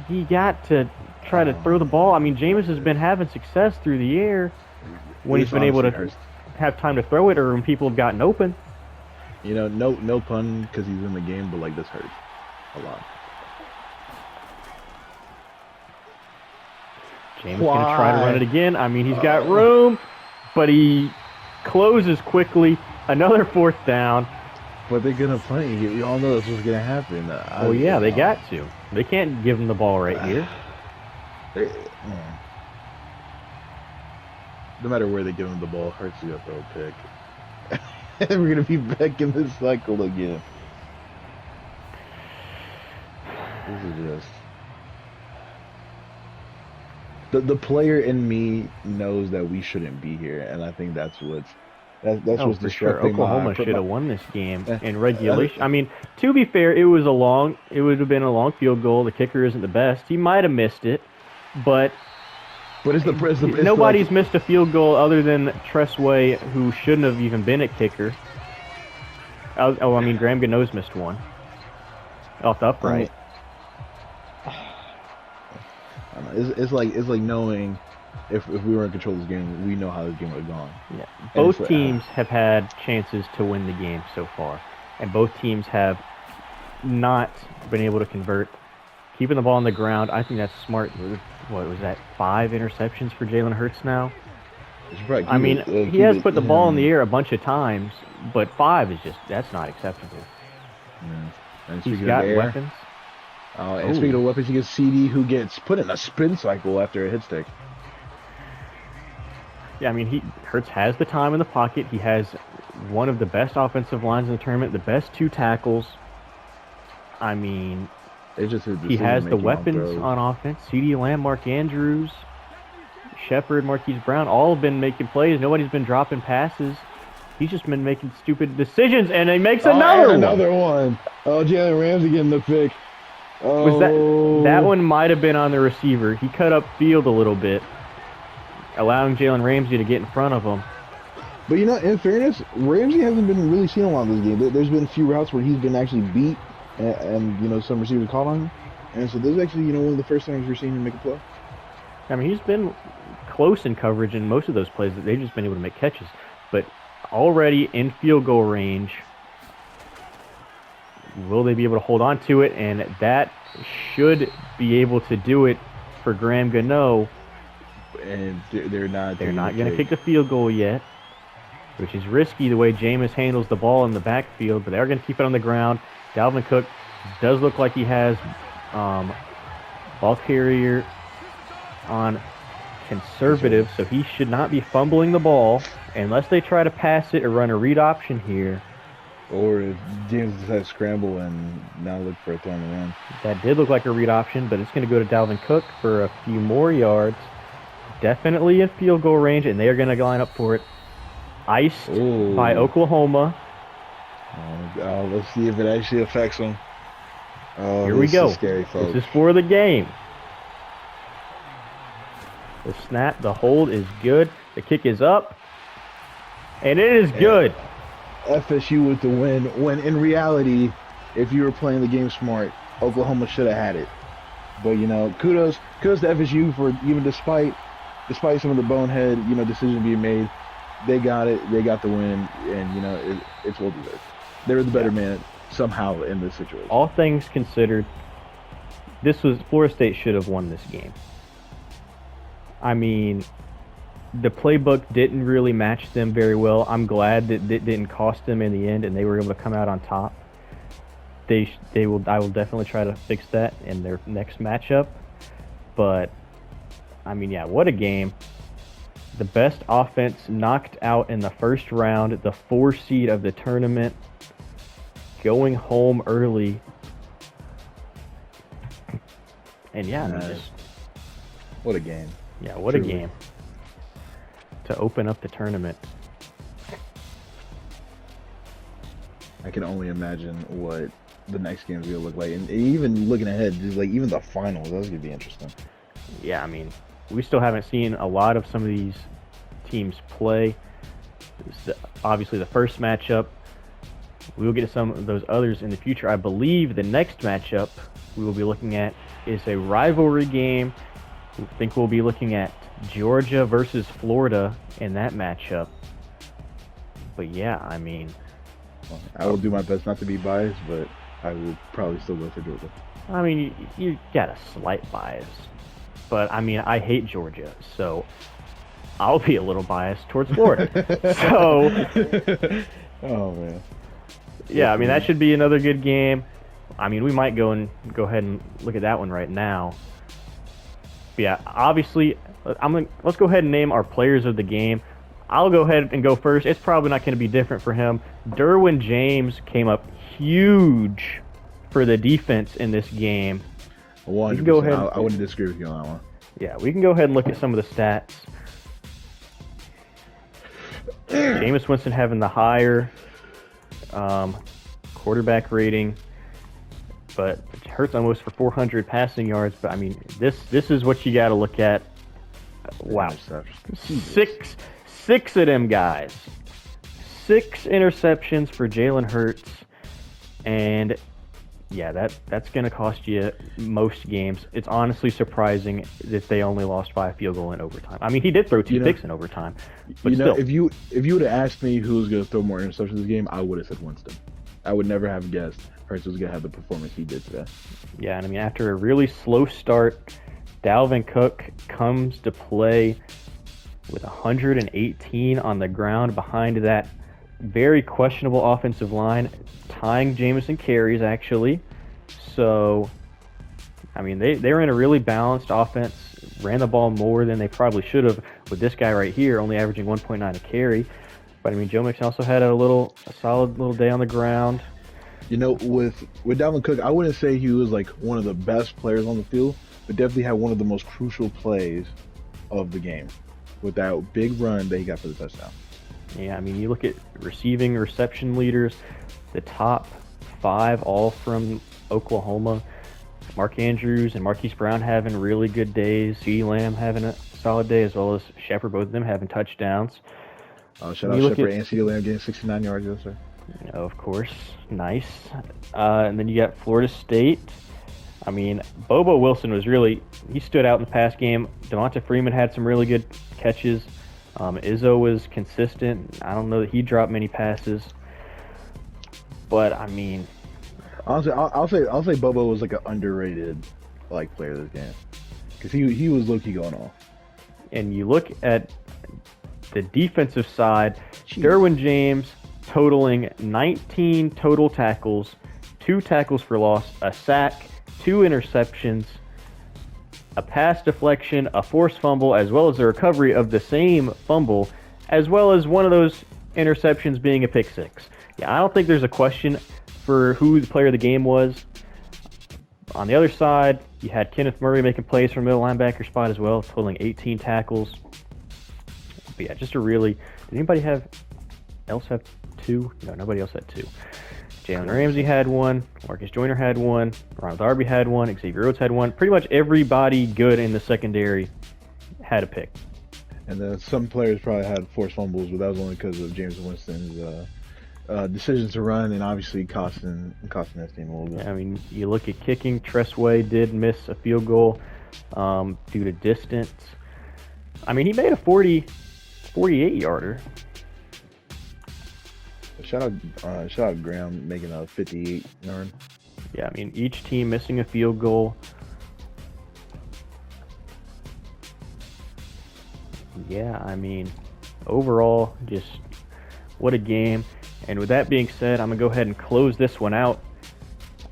you got to try to throw the ball. I mean, Jameis has been having success through the air when he's been able to have time to throw it, or when people have gotten open. You know, no pun because he's in the game, but like this hurts a lot. James going to try to run it again. I mean, he's got room, but he closes quickly. Another 4th down. But they're going to punt you. You all know that's what's going to happen. Well, yeah, they got to. They can't give him the ball right here. No matter where they give him the ball, Hurts is going to throw a pick. And we're going to be back in this cycle again. This is just... The player in me knows that we shouldn't be here, and I think that's what's what's for sure. disrupting Oklahoma should have won this game in regulation. I mean, to be fair, it would have been a long field goal. The kicker isn't the best. He might have missed it, but nobody's missed a field goal other than Tressway, who shouldn't have even been at kicker. I mean, Graham Gano's missed one off the upright. It's like knowing if we were in control of this game, we know how this game would have gone. Yeah, both teams have had chances to win the game so far, and both teams have not been able to convert. Keeping the ball on the ground, I think that's smart. What was that? 5 interceptions for Jalen Hurts now. I mean, he has put the ball in the air a bunch of times, but 5 that's not acceptable. And he's got weapons. And speaking of weapons, he gets CD, who gets put in a spin cycle after a hit stick. Yeah, I mean, Hurts has the time in the pocket. He has one of the best offensive lines in the tournament, the best 2 tackles. I mean, he has the weapons on offense. CD Lamb, Mark Andrews, Shepard, Marquise Brown, all have been making plays. Nobody's been dropping passes. He's just been making stupid decisions, and he makes another one. Oh, Jalen Ramsey getting the pick. Was that one might have been on the receiver. He cut up field a little bit, allowing Jalen Ramsey to get in front of him. But, in fairness, Ramsey hasn't been really seen a lot of this game. There's been a few routes where he's been actually beat, and some receivers caught on him. And so this is actually, one of the first times we're seeing him make a play. I mean, he's been close in coverage in most of those plays. They've just been able to make catches. But already in field goal range, will they be able to hold on to it? And that should be able to do it for Graham Gano. And they're not going to kick the field goal yet, which is risky the way Jameis handles the ball in the backfield, but they're going to keep it on the ground. Dalvin Cook does look like he has ball carrier on conservative, so he should not be fumbling the ball unless they try to pass it or run a read option here. Or if James decides to scramble and now look for a throw on the run. That did look like a read option, but it's going to go to Dalvin Cook for a few more yards. Definitely in field goal range, and they are going to line up for it. Iced by Oklahoma. Let's see if it actually affects them. Here we go. Scary, folks. This is for the game. The snap, the hold is good. The kick is up. And it is good. FSU with the win, when in reality, if you were playing the game smart, Oklahoma should have had it. But, kudos to FSU for even despite some of the bonehead, decisions being made, they got it. They got the win, and, it's well deserved. They were the better man somehow in this situation. All things considered, Florida State should have won this game. I mean, the playbook didn't really match them very well. I'm glad that it didn't cost them in the end, and they were able to come out on top. I will definitely try to fix that in their next matchup. But, I mean, yeah, what a game. The best offense knocked out in the first round, the 4 seed of the tournament, going home early. And, yeah, what a game. Yeah, what a game to open up the tournament. I can only imagine what the next game is going to look like. And even looking ahead, just like even the finals, that's going to be interesting. Yeah, I mean, we still haven't seen a lot of some of these teams play. Obviously, the first matchup. We will get to some of those others in the future. I believe the next matchup we will be looking at is a rivalry game. I think we'll be looking at Georgia versus Florida in that matchup. But yeah, I mean, I will do my best not to be biased, but I will probably still go for Georgia. I mean, you got a slight bias. but I mean, I hate Georgia, so I'll be a little biased towards Florida. So, Oh man. yeah, I mean, that should be another good game. I mean, we might go ahead and look at that one right now. But yeah, obviously, let's go ahead and name our players of the game. I'll go ahead and go first. It's probably not going to be different for him. Derwin James came up huge for the defense in this game. 100%. We can go ahead. I wouldn't disagree with you on that one. Yeah, we can go ahead and look at some of the stats. Jameis Winston having the higher quarterback rating, but it hurts almost for 400 passing yards. But I mean, this is what you got to look at. Wow, six of them guys, 6 interceptions for Jalen Hurts, and yeah, that's going to cost you most games. It's honestly surprising that they only lost by a field goal in overtime. I mean, he did throw 2 picks in overtime, but still. If you would have asked me who was going to throw more interceptions this game, I would have said Winston. I would never have guessed Hurts was going to have the performance he did today. Yeah, and I mean, after a really slow start, Dalvin Cook comes to play with 118 on the ground behind that very questionable offensive line, tying Jamison carries, actually. So, I mean, they're in a really balanced offense, ran the ball more than they probably should have, with this guy right here only averaging 1.9 a carry. But, I mean, Joe Mixon also had a solid little day on the ground. You know, with Dalvin Cook, I wouldn't say he was like one of the best players on the field, but definitely had one of the most crucial plays of the game with that big run that he got for the touchdown. Yeah, I mean, you look at receiving reception leaders, the top 5 all from Oklahoma. Mark Andrews and Marquise Brown having really good days. CeeDee Lamb having a solid day, as well as Shepard, both of them having touchdowns. Shout out Shepard and CeeDee Lamb getting 69 yards yesterday. Of course, nice. And then you got Florida State. I mean, Bobo Wilson he stood out in the pass game. Devonta Freeman had some really good catches. Izzo was consistent. I don't know that he dropped many passes, but I mean, honestly, I'll say Bobo was like an underrated player this game because he was low key going off. And you look at the defensive side, Derwin James totaling 19 total tackles, 2 tackles for loss, a sack, 2 interceptions, a pass deflection, a forced fumble, as well as the recovery of the same fumble, as well as one of those interceptions being a pick 6. Yeah, I don't think there's a question for who the player of the game was. On the other side, you had Kenneth Murray making plays from middle linebacker spot as well, totaling 18 tackles. But yeah, just a really... Did anybody else have 2? No, nobody else had 2. Jalen Ramsey had 1, Marcus Joyner had 1, Ronald Darby had 1, Xavier Rhodes had 1. Pretty much everybody good in the secondary had a pick. And then some players probably had forced fumbles, but that was only because of James Winston's decisions to run and obviously costing this team a little bit. I mean, you look at kicking, Tressway did miss a field goal due to distance. I mean, he made a 48-yarder. Shout out Graham making a 58-yard. Yeah, I mean, each team missing a field goal. Yeah, I mean, overall, just what a game. And with that being said, I'm going to go ahead and close this one out.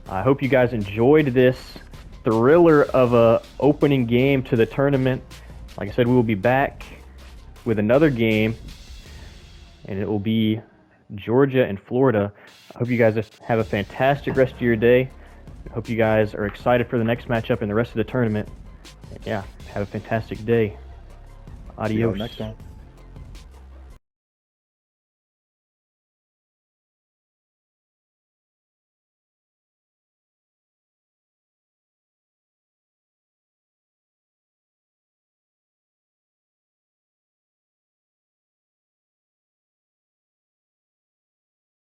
I hope you guys enjoyed this thriller of a opening game to the tournament. Like I said, we will be back with another game, and it will be Georgia and Florida. I hope you guys have a fantastic rest of your day. I hope you guys are excited for the next matchup and the rest of the tournament. And yeah, have a fantastic day. Adios. See you next time.